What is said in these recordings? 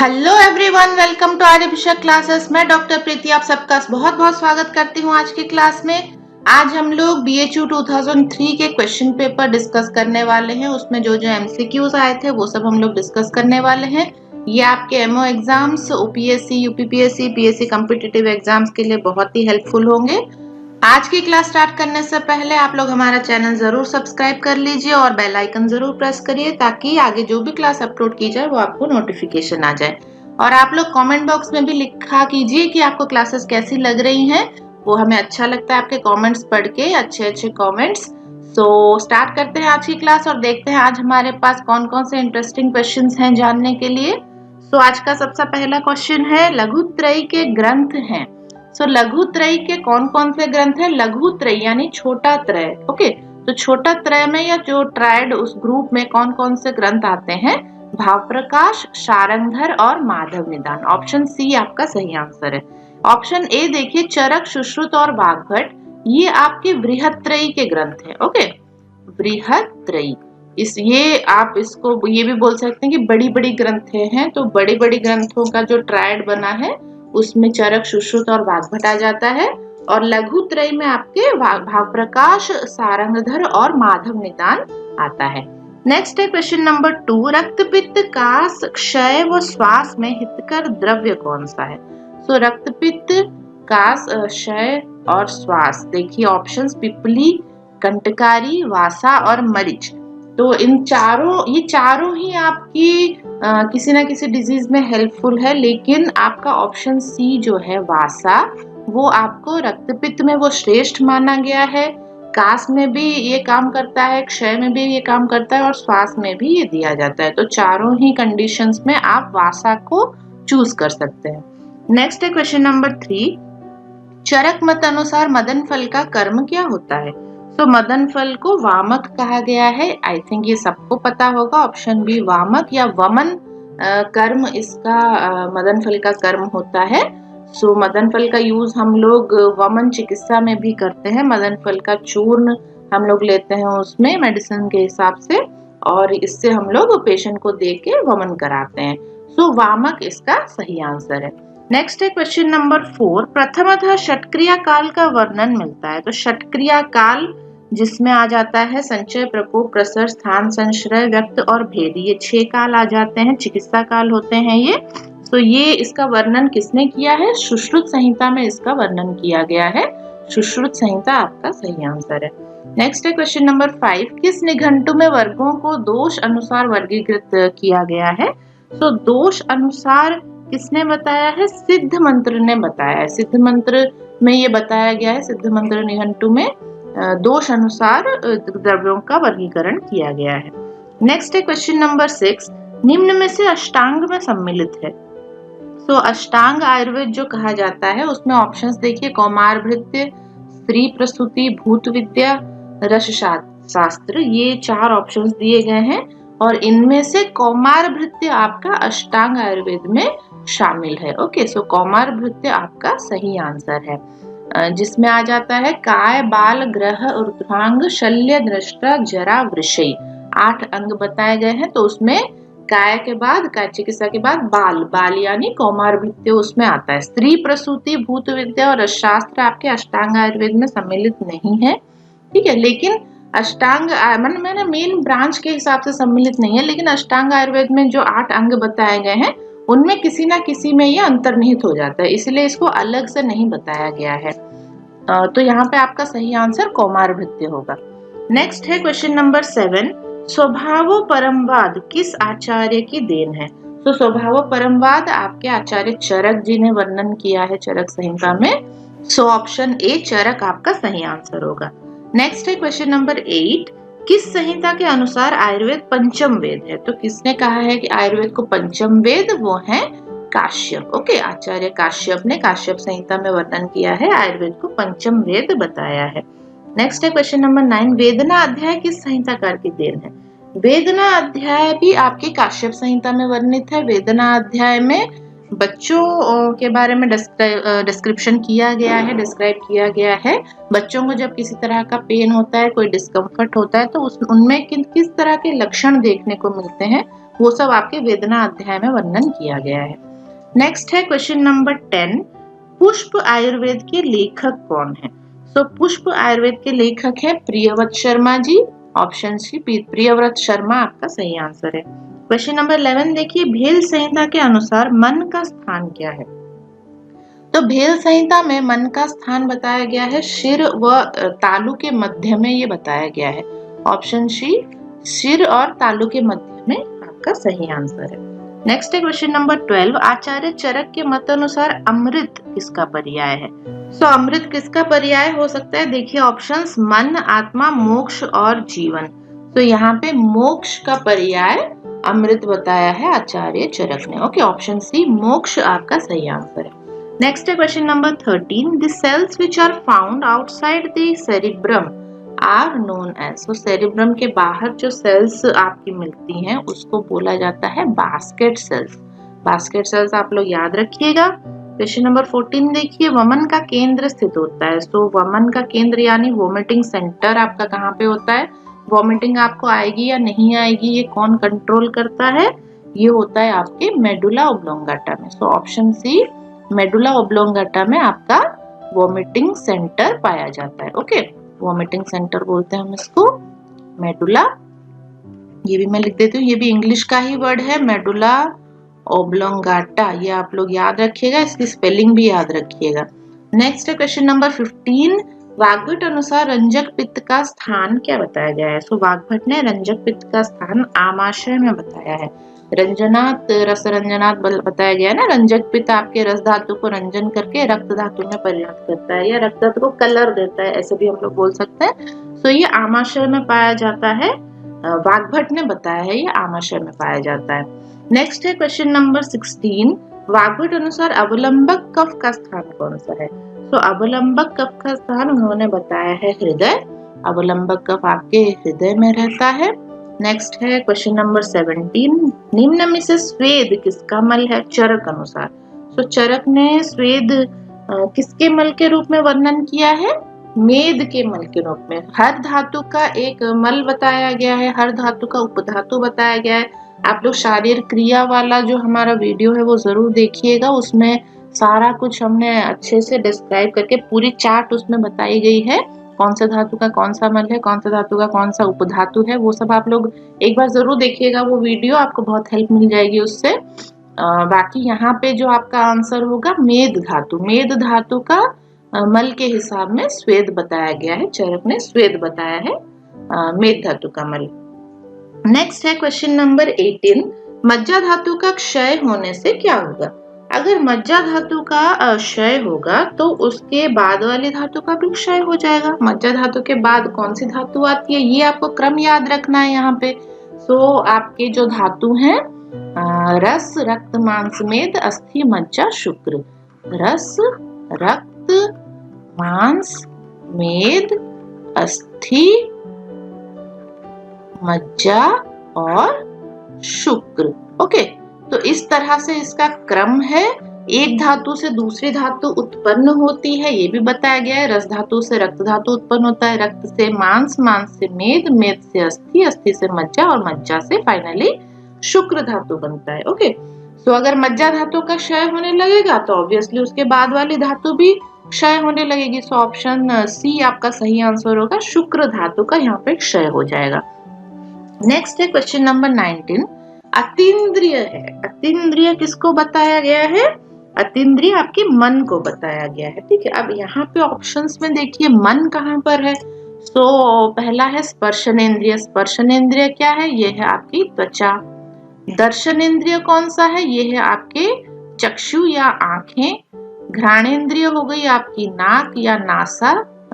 Hello everyone, welcome to artificial classes. मैं doctor Preeti आप सबका बहुत बहुत स्वागत करती हूँ आज की क्लास में। आज हम लोग BHU 2003 के क्वेश्चन पेपर डिस्कस करने वाले हैं। उसमें जो जो MCQs आए थे वो सब हम लोग डिस्कस करने वाले हैं। ये आपके MO exams, OPSC, UPPSC, PSC competitive exams के लिए बहुत ही हेल्पफुल होंगे। आज की क्लास स्टार्ट करने से पहले आप लोग हमारा चैनल जरूर सब्सक्राइब कर लीजिए और बेल आइकन जरूर प्रेस करिए ताकि आगे जो भी क्लास अपलोड की जाए वो आपको नोटिफिकेशन आ जाए। और आप लोग कमेंट बॉक्स में भी लिखा कीजिए कि आपको क्लासेस कैसी लग रही हैं। वो हमें अच्छा लगता है आपके कमेंट्स पढ़ के, अच्छे अच्छे कमेंट्स। सो स्टार्ट करते हैं आज की क्लास और देखते हैं आज हमारे पास कौन कौन से इंटरेस्टिंग क्वेश्चंस हैं जानने के लिए। सो आज का सबसे पहला क्वेश्चन है, लघुत्रयी के ग्रंथ हैं। लघुत्रयी के कौन कौन से ग्रंथ है? लघुत्रयी यानी छोटा त्रय। ओके, तो छोटा त्रय में या जो ट्रायड उस ग्रुप में कौन कौन से ग्रंथ आते हैं? भाव प्रकाश, शारंगधर और माधव निदान। ऑप्शन सी आपका सही आंसर है। ऑप्शन ए देखिए, चरक, सुश्रुत और वाग्भट, ये आपके बृहत्त्रयी के ग्रंथ है। ओके, बृहत्त्रयी, ये आप इसको ये भी बोल सकते हैं कि बड़ी बड़ी ग्रंथ हैं। तो बड़ी बड़ी ग्रंथों का जो ट्रायड बना है उसमें चरक, सुश्रुत और वाग्भट आ जाता है। और लघुत्रयी में आपके भाव प्रकाश, सारंगधर और माधव निदान आता है। नेक्स्ट है क्वेश्चन नंबर 2, रक्त पित्त, कास, क्षय व श्वास में हितकर द्रव्य कौन सा है? रक्त पित्त, कास, क्षय और श्वास। देखिए ऑप्शंस, पिपली, कंटकारी, वासा और मरीच। तो ये चारों ही आपकी किसी ना किसी डिजीज में हेल्पफुल है, लेकिन आपका ऑप्शन सी जो है वासा, वो आपको रक्तपित्त में वो श्रेष्ठ माना गया है। कास में भी ये काम करता है, क्षय में भी ये काम करता है और श्वास में भी ये दिया जाता है। तो चारों ही कंडीशंस में आप वासा को चूज कर सकते हैं। नेक्स्ट है क्वेश्चन नंबर 3, चरक मत अनुसार मदन फल का कर्म क्या होता है? मदन फल को वामक कहा गया है। आई थिंक ये सबको पता होगा। ऑप्शन बी वामक या वमन कर्म इसका मदन फल का कर्म होता है। मदन फल का यूज हम लोग वमन चिकित्सा में भी करते हैं। मदन फल का चूर्ण हम लोग लेते हैं उसमें मेडिसिन के हिसाब से, और इससे हम लोग पेशेंट को दे के वमन कराते हैं। वामक इसका सही आंसर है। नेक्स्ट है क्वेश्चन नंबर 4, प्रथमतः षटक्रिया काल का वर्णन मिलता है। षटक्रिया काल जिसमें आ जाता है संचय, प्रकोप, प्रसर, स्थान, संश्रय, व्यक्त और भेद, ये 6 काल आ जाते हैं, चिकित्सा काल होते हैं ये। ये इसका वर्णन किसने किया है? सुश्रुत संहिता में इसका वर्णन किया गया है। सुश्रुत संहिता आपका सही आंसर है। नेक्स्ट है क्वेश्चन नंबर 5, किस निघंटु में वर्गों को दोष अनुसार वर्गीकृत किया गया है? दोष अनुसार किसने बताया है? सिद्ध मंत्र ने बताया है। सिद्ध मंत्र में ये बताया गया है, सिद्ध मंत्र निघंटु में दोष अनुसार द्रव्यों का वर्गीकरण किया गया है। नेक्स्ट है क्वेश्चन नंबर 6, निम्न में से अष्टांग में सम्मिलित है। अष्टांग आयुर्वेद जो कहा जाता है उसमें ऑप्शंस देखिए, कौमार भृत्य, स्त्री प्रसूति, भूत विद्या, रस शास्त्र, ये 4 ऑप्शंस दिए गए हैं और इनमें से कौमार भृत्य आपका अष्टांग आयुर्वेद में शामिल है। ओके, कौमार भृत्य आपका सही आंसर है, जिसमें आ जाता है काय, बाल, ग्रह, ऊर्ध्वांग, शल्य, दृष्टा, जरा, वृषयी। 8 अंग बताए गए हैं। तो उसमें काय के बाद, काय चिकित्सा के बाद बाल यानी कौमार भृत्य उसमें आता है। स्त्री प्रसूति, भूत विद्या और रसशास्त्र आपके अष्टांग आयुर्वेद में सम्मिलित नहीं है। ठीक है, लेकिन अष्टांग मैंने मेन ब्रांच के हिसाब से सम्मिलित नहीं है, लेकिन अष्टांग आयुर्वेद में जो 8 अंग बताए गए हैं उनमें किसी ना किसी में ये अंतर्निहित हो जाता है, इसलिए इसको अलग से नहीं बताया गया है। तो यहाँ पे आपका सही आंसर कौमार भृत्य होगा। नेक्स्ट है क्वेश्चन नंबर 7, स्वभावो परमवाद किस आचार्य की देन है? स्वभावो परमवाद आपके आचार्य चरक जी ने वर्णन किया है चरक संहिता में। ऑप्शन ए चरक आपका सही आंसर होगा। नेक्स्ट है क्वेश्चन नंबर 8, किस संहिता के अनुसार आयुर्वेद पंचम वेद है? किसने कहा है कि आयुर्वेद को पंचम वेद? वो है काश्यप। ओके, आचार्य काश्यप ने काश्यप संहिता में वर्णन किया है, आयुर्वेद को पंचम वेद बताया है। नेक्स्ट है क्वेश्चन नंबर 9, वेदना अध्याय किस संहिताकार की देन है? वेदना अध्याय भी आपकी काश्यप संहिता में वर्णित है। वेदना अध्याय में बच्चों के बारे में डिस्क्रिप्शन किया गया है, डिस्क्राइब किया गया है। बच्चों को जब किसी तरह का पेन होता है, कोई डिस्कम्फर्ट होता है, तो उनमें किस तरह के लक्षण देखने को मिलते हैं वो सब आपके वेदना अध्याय में वर्णन किया गया है। नेक्स्ट है क्वेश्चन नंबर 10, पुष्प आयुर्वेद के लेखक कौन है? सो पुष्प आयुर्वेद के लेखक है प्रियव्रत शर्मा जी। ऑप्शन सी प्रियव्रत शर्मा आपका सही आंसर है। क्वेश्चन नंबर 11 देखिए, भेल संहिता के अनुसार मन का स्थान क्या है? तो भेल संहिता में मन का स्थान बताया गया है शिर व तालु के मध्य में, ये बताया गया है। ऑप्शन सी शिर और तालु के मध्य में आपका सही आंसर है। नेक्स्ट है क्वेश्चन नंबर 12, आचार्य चरक के मत अनुसार अमृत किसका पर्याय है? सो अमृत किसका पर्याय हो सकता है? देखिए ऑप्शंस, मन, आत्मा, मोक्ष और जीवन। तो यहाँ पे मोक्ष का पर्याय अमृत बताया है आचार्य चरक ने। ओके, ऑप्शन सी मोक्ष आपका सही आंसर है। नेक्स्ट है question number 13, the cells which are found outside the cerebrum are known as. So cerebrum के बाहर जो सेल्स आपकी मिलती हैं उसको बोला जाता है बास्केट सेल्स। बास्केट सेल्स आप लोग याद रखिएगा। क्वेश्चन नंबर 14 देखिए, वमन का केंद्र स्थित होता है। सो वमन का केंद्र यानी वोमिटिंग सेंटर आपका कहाँ पे होता है? वोमिटिंग आपको आएगी या नहीं आएगी ये कौन कंट्रोल करता है? ये होता है आपके मेडुला ओब्लोंगाटा में। So option C medulla oblongata में आपका वोमिटिंग सेंटर पाया जाता है। ओके, वोमिटिंग सेंटर बोलते हैं हम इसको, मेडुला। ये भी मैं लिख देती हूँ, ये भी इंग्लिश का ही वर्ड है, मेडुला ओब्लोंगाटा। ये आप लोग याद रखिएगा, इसकी स्पेलिंग भी याद रखिएगा। नेक्स्ट है क्वेश्चन नंबर 15, वाग्भट अनुसार रंजक पित्त का स्थान क्या बताया गया है? सो वाग्भट ने रंजक पित्त का स्थान आमाशय में बताया है। रंजनात्, रस रंजनात् बताया गया है ना। रंजक पित्त आपके रस धातु को रंजन करके रक्त धातु में परिणत करता है या रक्त धातु को कलर देता है, ऐसे भी हम लोग बोल सकते हैं। सो ये आमाशय में पाया जाता है, वाग्भट ने बताया है ये आमाशय में पाया जाता है। नेक्स्ट है क्वेश्चन नंबर 16, वाग्भट अनुसार अवलंबक कफ का स्थान कौन सा है? तो अवलंबक कफ का स्थान उन्होंने बताया है हृदय। अवलंबक कफ आपके हृदय में रहता है। नेक्स्ट है क्वेश्चन नंबर 17, निम्न में से स्वेद किसका मल है चरक अनुसार? तो चरक ने स्वेद किसके मल के रूप में वर्णन किया है? मेद के मल के रूप में। हर धातु का एक मल बताया गया है, हर धातु का उपधातु बताया गया है। आप लोग शारीरिक क्रिया वाला जो हमारा वीडियो है वो जरूर देखिएगा, उसमें सारा कुछ हमने अच्छे से डिस्क्राइब करके पूरी चार्ट उसमें बताई गई है, कौन सा धातु का कौन सा मल है, कौन सा धातु का कौन सा उपधातु है। वो सब आप लोग एक बार जरूर देखिएगा, वो वीडियो आपको बहुत हेल्प मिल जाएगी उससे। बाकी यहाँ पे जो आपका आंसर होगा मेद धातु, मेद धातु का मल के हिसाब में स्वेद बताया गया है, चरक ने स्वेद बताया है मेद धातु का मल। नेक्स्ट है क्वेश्चन नंबर 18, मज्जा धातु का क्षय होने से क्या होगा? अगर मज्जा धातु का क्षय होगा तो उसके बाद वाली धातु का भी क्षय हो जाएगा। मज्जा धातु के बाद कौन सी धातु आती है ये आपको क्रम याद रखना है यहाँ पे। सो आपके जो धातु हैं रस, रक्त, मांस, मेद, अस्थि, मज्जा, शुक्र। रस, रक्त, मांस, मेद, अस्थि, मज्जा और शुक्र। ओके, तो इस तरह से इसका क्रम है। एक धातु से दूसरी धातु उत्पन्न होती है, ये भी बताया गया है। रस धातु से रक्त धातु उत्पन्न होता है, रक्त से मांस, मांस से मेद, मेद से अस्थि, अस्थि से मज्जा और मज्जा से फाइनली शुक्र धातु बनता है। ओके, सो अगर मज्जा धातु का क्षय होने लगेगा तो ऑब्वियसली उसके बाद वाली धातु भी क्षय होने लगेगी। सो ऑप्शन सी आपका सही आंसर होगा, शुक्र धातु का यहाँ पे क्षय हो जाएगा। नेक्स्ट है क्वेश्चन नंबर 19, अतीन्द्रिय है। अतीन्द्रिय किसको बताया गया है? अतीन्द्रिय आपके मन को बताया गया है। ठीक है, अब यहाँ पे ऑप्शंस में देखिए मन कहाँ पर है। सो पहला है स्पर्शनेन्द्रिय। स्पर्शनेन्द्रिय क्या है? ये है आपकी त्वचा। दर्शनेन्द्रिय कौन सा है? ये है आपके चक्षु या आंखें। घ्राणेन्द्रिय हो गई आपकी नाक या नासा,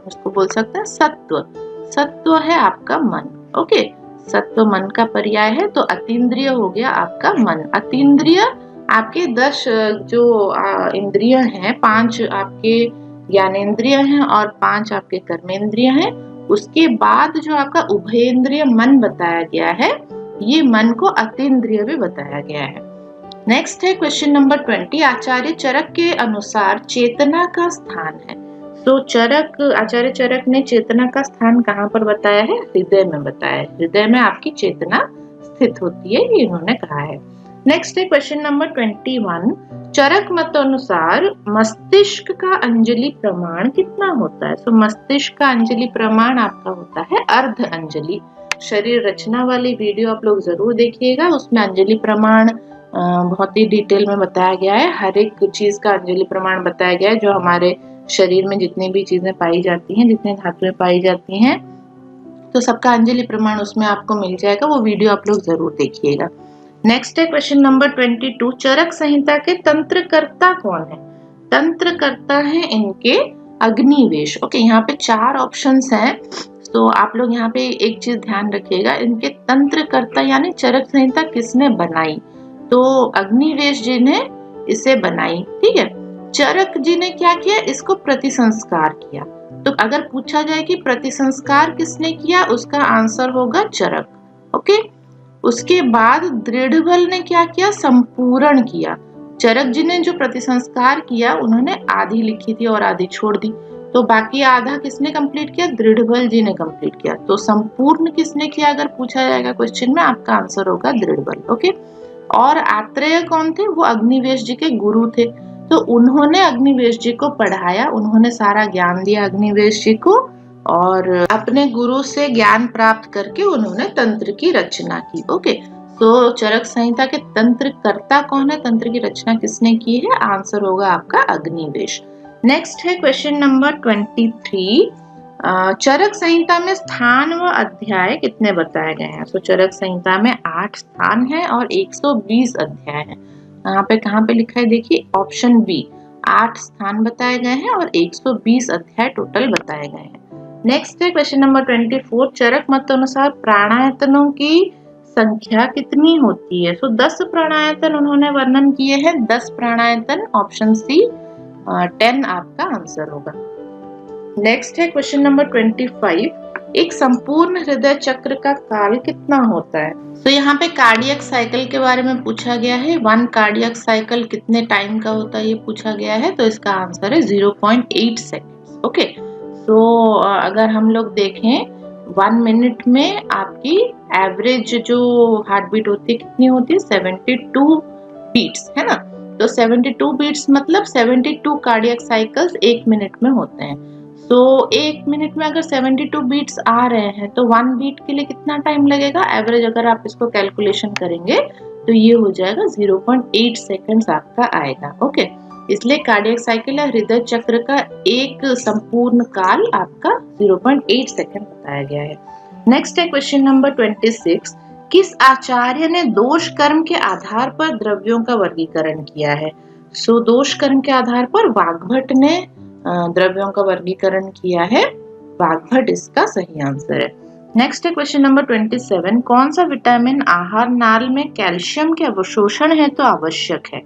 उसको बोल सकते हैं सत्व। सत्व है आपका मन। ओके, सत्व मन का पर्याय है, तो अतीन्द्रिय हो गया आपका मन। अतीन्द्रिय आपके 10 जो इंद्रिय हैं, 5 आपके ज्ञानेन्द्रिय हैं और 5 आपके कर्मेंद्रिय हैं। उसके बाद जो आपका उभयेंद्रिय मन बताया गया है, ये मन को अतीन्द्रिय भी बताया गया है। नेक्स्ट है क्वेश्चन नंबर 20, आचार्य चरक के अनुसार चेतना का स्थान है। तो आचार्य चरक ने चेतना का स्थान कहाँ पर बताया है? हृदय में बताया है। हृदय में आपकी चेतना स्थित होती है, ये इन्होंने कहा है। नेक्स्ट है क्वेश्चन नंबर 21। चरक मतानुसार मस्तिष्क का अंजलि प्रमाण कितना होता है? तो मस्तिष्क का अंजलि प्रमाण आपका होता है अर्ध अंजलि। शरीर रचना वाली वीडियो आप लोग जरूर देखिएगा, उसमें अंजलि प्रमाण बहुत ही डिटेल में बताया गया है। हर एक चीज का अंजलि प्रमाण बताया गया है, जो हमारे शरीर में जितनी भी चीजें पाई जाती हैं, जितनी धातुएं पाई जाती हैं, तो सबका अंजलि प्रमाण उसमें आपको मिल जाएगा। वो वीडियो आप लोग जरूर देखिएगा। नेक्स्ट है क्वेश्चन नंबर 22। चरक संहिता के तंत्रकर्ता कौन है? तंत्रकर्ता है इनके अग्निवेश। ओके, यहाँ पे 4 ऑप्शंस हैं, तो आप लोग यहाँ पे एक चीज ध्यान रखिएगा, इनके तंत्रकर्ता यानी चरक संहिता किसने बनाई? तो अग्निवेश जी ने इसे बनाई। ठीक है, चरक जी ने क्या किया? इसको प्रतिसंस्कार किया। तो अगर पूछा जाए कि प्रतिसंस्कार किसने किया, उसका आंसर होगा चरक। ओके, उसके बाद दृढ़बल ने क्या किया? संपूर्ण किया। चरक जी ने जो प्रतिसंस्कार किया, उन्होंने आधी लिखी थी और आधी छोड़ दी, तो बाकी आधा किसने कंप्लीट किया? दृढ़बल जी ने कंप्लीट किया। तो संपूर्ण किसने किया अगर पूछा जाएगा क्वेश्चन में, आपका आंसर होगा दृढ़बल। ओके, और आत्रेय कौन थे? वो अग्निवेश जी के गुरु थे, तो उन्होंने अग्निवेश जी को पढ़ाया, उन्होंने सारा ज्ञान दिया अग्निवेश जी को, और अपने गुरु से ज्ञान प्राप्त करके उन्होंने तंत्र की रचना की। ओके, तो चरक संहिता के तंत्रकर्ता कौन है? तंत्र की रचना किसने की है? आंसर होगा आपका अग्निवेश। नेक्स्ट है क्वेश्चन नंबर 23। चरक संहिता में स्थान व अध्याय कितने बताए गए हैं? तो चरक संहिता में 8 स्थान है और 120 अध्याय है। यहाँ पे कहाँ पे लिखा है? देखिए, ऑप्शन बी, 8 स्थान बताए गए हैं और 120 अध्याय टोटल बताए गए हैं। नेक्स्ट है क्वेश्चन नंबर 24। चरक मत अनुसार प्राणायतनों की संख्या कितनी होती है? तो 10 प्राणायतन उन्होंने वर्णन किए हैं, 10 प्राणायतन। ऑप्शन सी 10 आपका आंसर होगा। नेक्स्ट है क्वेश्चन नंबर 25। एक संपूर्ण हृदय चक्र का काल कितना होता है? तो यहाँ पे कार्डियक साइकिल के बारे में पूछा गया है। 1 कार्डियक साइकिल कितने टाइम का होता है, ये पूछा गया है, तो इसका आंसर है 0.8 सेकेंड्स। ओके, तो अगर हम लोग देखें 1 मिनट में आपकी एवरेज जो हार्ट बीट होती है कितनी होती है? 72 बीट्स, है ना। तो 72 बीट्स मतलब 72 कार्डियक साइकिल्स 1 मिनट में होते हैं। तो 1 मिनट में अगर 72 बीट्स आ रहे हैं, तो 1 बीट के लिए कितना टाइम लगेगा? एवरेज अगर आप इसको कैलकुलेशन करेंगे तो ये हो जाएगा 0.8 सेकेंड्स आपका आएगा। ओके, इसलिए कार्डियक साइकिल या हृदय चक्र का एक संपूर्ण काल आपका 0.8 सेकेंड बताया गया है। नेक्स्ट है क्वेश्चन नंबर 26। किस आचार्य ने दोष कर्म के आधार पर द्रव्यों का वर्गीकरण किया है? सो दोष कर्म के आधार पर वाग्भट ने द्रव्यों का वर्गीकरण किया है। वाग्भट इसका सही आंसर है। नेक्स्ट है क्वेश्चन नंबर 27। कौन सा विटामिन आहार नाल में कैल्शियम के अवशोषण है तो आवश्यक है?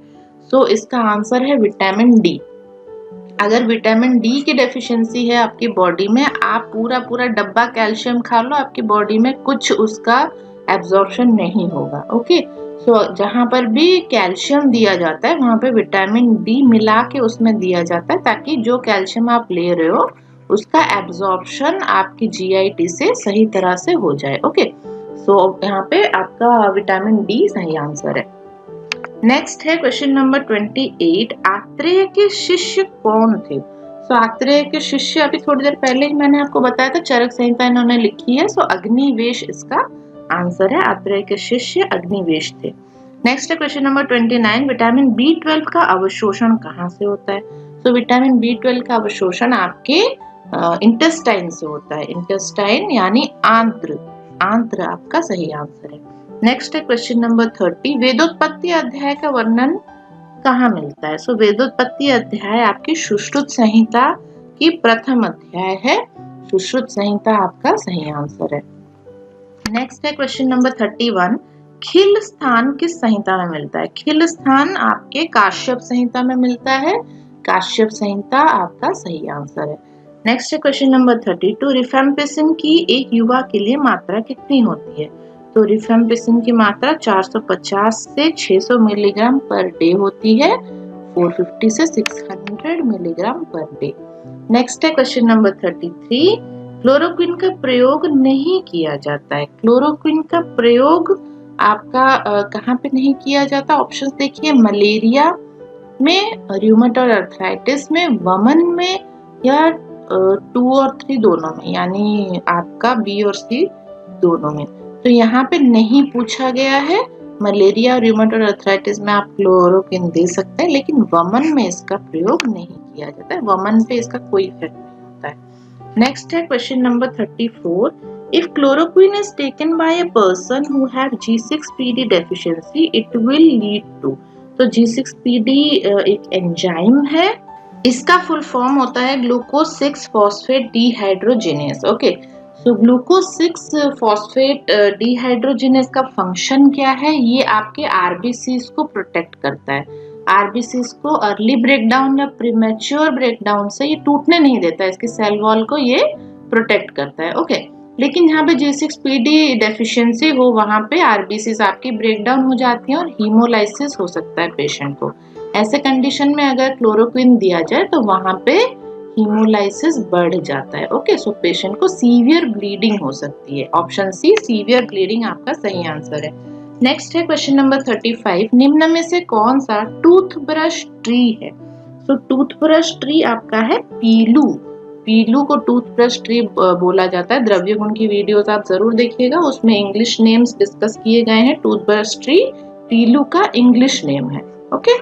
तो इसका आंसर है विटामिन डी। अगर विटामिन डी की डेफिशिएंसी है आपकी बॉडी में, आप पूरा डब्बा कैल्शियम खा लो, आपकी बॉडी में कुछ उसका एब्जॉर्प्शन नहीं होगा। ओके, सो जहां पर भी कैल्शियम दिया जाता है वहां पे विटामिन डी मिला के उसमें दिया जाता है, ताकि जो कैल्शियम आप ले रहे हो उसका एब्जॉर्प्शन आपकी जीआईटी से सही तरह से हो जाए। ओके, सो यहाँ पे आपका विटामिन डी सही आंसर है। नेक्स्ट है क्वेश्चन नंबर 28। आत्रेय के शिष्य कौन थे? सो आत्रेय के शिष्य अभी थोड़ी देर पहले ही मैंने आपको बताया था, चरक संहिता इन्होंने लिखी है। सो अग्निवेश इसका आंसर है। आत्रेय के शिष्य अग्निवेश थे। नेक्स्ट है क्वेश्चन नंबर 29। विटामिन B12 का अवशोषण कहाँ से होता है? सो विटामिन B12 का अवशोषण आपके इंटेस्टाइन से होता है। इंटेस्टाइन यानी आंत्र, आंत्र आपका सही आंसर है। नेक्स्ट है क्वेश्चन नंबर 30। वेदोत्पत्ति अध्याय का वर्णन कहाँ मिलता है? सो वेदोत्पत्ति अध्याय आपकी सुश्रुत संहिता की प्रथम अध्याय है। सुश्रुत संहिता आपका सही आंसर है। नेक्स्ट है क्वेश्चन नंबर 31। खिल स्थान किस संहिता में मिलता है? खिल स्थान आपके काश्यप संहिता में मिलता है। काश्यप संहिता आपका सही आंसर है। नेक्स्ट है क्वेश्चन नंबर 32। रिफेम्पिसिन की एक युवा के लिए मात्रा कितनी होती है? तो रिफेम्पिसिन की मात्रा 450 से 600 मिलीग्राम पर डे होती है, 450 से 600 मिलीग्राम पर डे। नेक्स्ट है क्वेश्चन नंबर 33। क्लोरोक्विन का प्रयोग नहीं किया जाता है। क्लोरोक्विन का प्रयोग आपका कहाँ पे नहीं किया जाता? ऑप्शंस देखिए, मलेरिया में, र्यूमेटॉइड अर्थराइटिस में, वमन में, या 2 और 3 दोनों में, यानी आपका बी और सी दोनों में। तो यहाँ पे नहीं पूछा गया है। मलेरिया और र्यूमेटॉइड अर्थराइटिस में आप क्लोरोक्विन दे सकते हैं, लेकिन वमन में इसका प्रयोग नहीं किया जाता है। वमन पे इसका कोई इफेक्ट नहीं होता है। नेक्स्ट है question number 34। If chloroquine is taken by a person who have G6PD deficiency, it will lead to। तो G6PD एक एंजाइम है, इसका फुल फॉर्म होता है glucose 6 phosphate dehydrogenase. Okay, so glucose 6 phosphate dehydrogenase का फंक्शन क्या है? ये आपके आरबीसीज को प्रोटेक्ट करता है। आरबीसीज को अर्ली ब्रेकडाउन या प्रीमेच्योर ब्रेकडाउन से ये टूटने नहीं देता है, इसकी सेल वॉल को ये प्रोटेक्ट करता है। ओके, लेकिन जहाँ पे G6PD डेफिशिएंसी हो वहाँ पे आरबीसीज आपकी ब्रेकडाउन हो जाती है और हीमोलाइसिस हो सकता है पेशेंट को। ऐसे कंडीशन में अगर क्लोरोक्विन दिया जाए तो वहाँ पे हीमोलाइसिस बढ़ जाता है। ओके, सो पेशेंट को सीवियर ब्लीडिंग हो सकती है। ऑप्शन सी, सीवियर ब्लीडिंग आपका सही आंसर है। नेक्स्ट है क्वेश्चन नंबर 35। निम्न में से कौन सा टूथब्रश ट्री है? सो टूथब्रश ट्री आपका है पीलू। पीलू को टूथब्रश ट्री बोला जाता है। द्रव्य गुण की वीडियोस आप जरूर देखिएगा, उसमें इंग्लिश नेम्स डिस्कस किए गए हैं। टूथब्रश ट्री पीलू का इंग्लिश नेम है। ओके,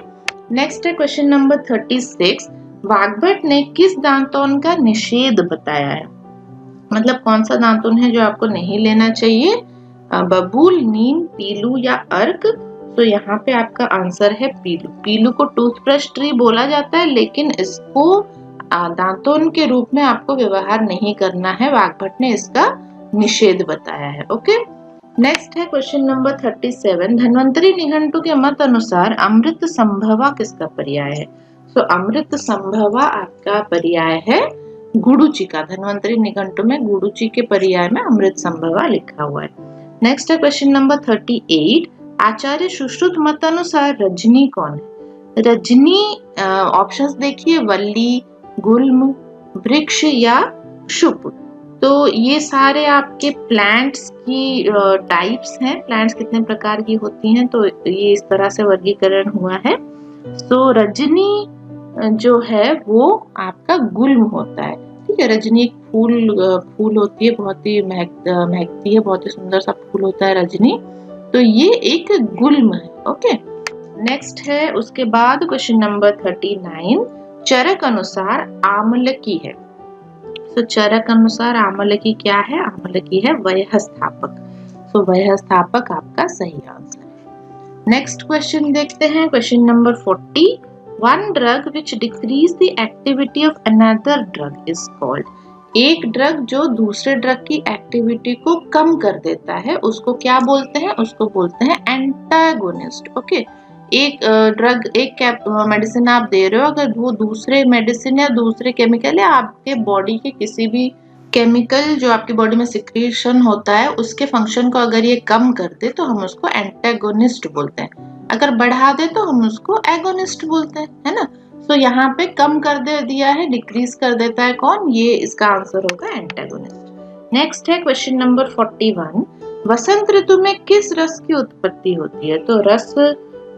नेक्स्ट है क्वेश्चन नंबर 36। वाग्भट ने किस दांतोन का निषेध बताया है? मतलब कौन सा दांतोन है जो आपको नहीं लेना चाहिए? बबूल, नीम, पीलू या अर्क? तो यहाँ पे आपका आंसर है पीलू। पीलू को टूथब्रश ट्री बोला जाता है, लेकिन इसको दांतोन के रूप में आपको व्यवहार नहीं करना है। वाग्भट ने इसका निषेध बताया है। ओके, नेक्स्ट है क्वेश्चन नंबर 37। धन्वंतरी निघंटु के मत अनुसार अमृत संभवा किसका पर्याय है? तो अमृत संभवा आपका पर्याय है गुडुचि का। धन्वंतरी निघंटु में गुडुचि के पर्याय में अमृत संभवा लिखा हुआ है। नेक्स्ट है क्वेश्चन नंबर 38। आचार्य सुश्रुत मत अनुसार रजनी कौन है? रजनी ऑप्शंस देखिए, वल्ली, गुल्म, वृक्ष या शुभ। तो ये सारे आपके प्लांट्स की टाइप्स हैं। प्लांट्स कितने प्रकार की होती हैं, तो ये इस तरह से वर्गीकरण हुआ है। तो रजनी जो है वो आपका गुल्म होता है। ठीक है, रजनी एक फूल होती है, बहुत ही महकती है, बहुत ही सुंदर सा फूल होता है रजनी। तो ये एक गुल्म है। ओके, नेक्स्ट है उसके बाद क्वेश्चन नंबर 39। चरक अनुसार आमलकी है। तो चरक अनुसार आमलकी क्या है? आमलकी है वयःस्थापक। तो वयःस्थापक आपका सही आंसर है। नेक्स्ट क्वेश्चन देखते हैं, question number 40। One drug which decrease the activity of another drug is called. एक ड्रग जो दूसरे ड्रग की एक्टिविटी को कम कर देता है उसको क्या बोलते हैं? उसको बोलते हैं एंटागोनिस्ट। ओके, एक ड्रग, एक मेडिसिन आप दे रहे हो, अगर वो दूसरे मेडिसिन या दूसरे केमिकल या आपके बॉडी के किसी भी केमिकल जो आपकी बॉडी में सिक्रीशन होता है उसके फंक्शन को अगर ये कम कर दे तो हम उसको एंटागोनिस्ट बोलते हैं। अगर बढ़ा दे तो हम उसको एगोनिस्ट बोलते हैं, है ना। तो यहाँ पे कम कर दे दिया है, डिक्रीज कर देता है कौन? ये इसका आंसर होगा एंटागोनिस्ट। नेक्स्ट है क्वेश्चन नंबर 41। वसंत ऋतु में किस रस की उत्पत्ति होती है? तो रस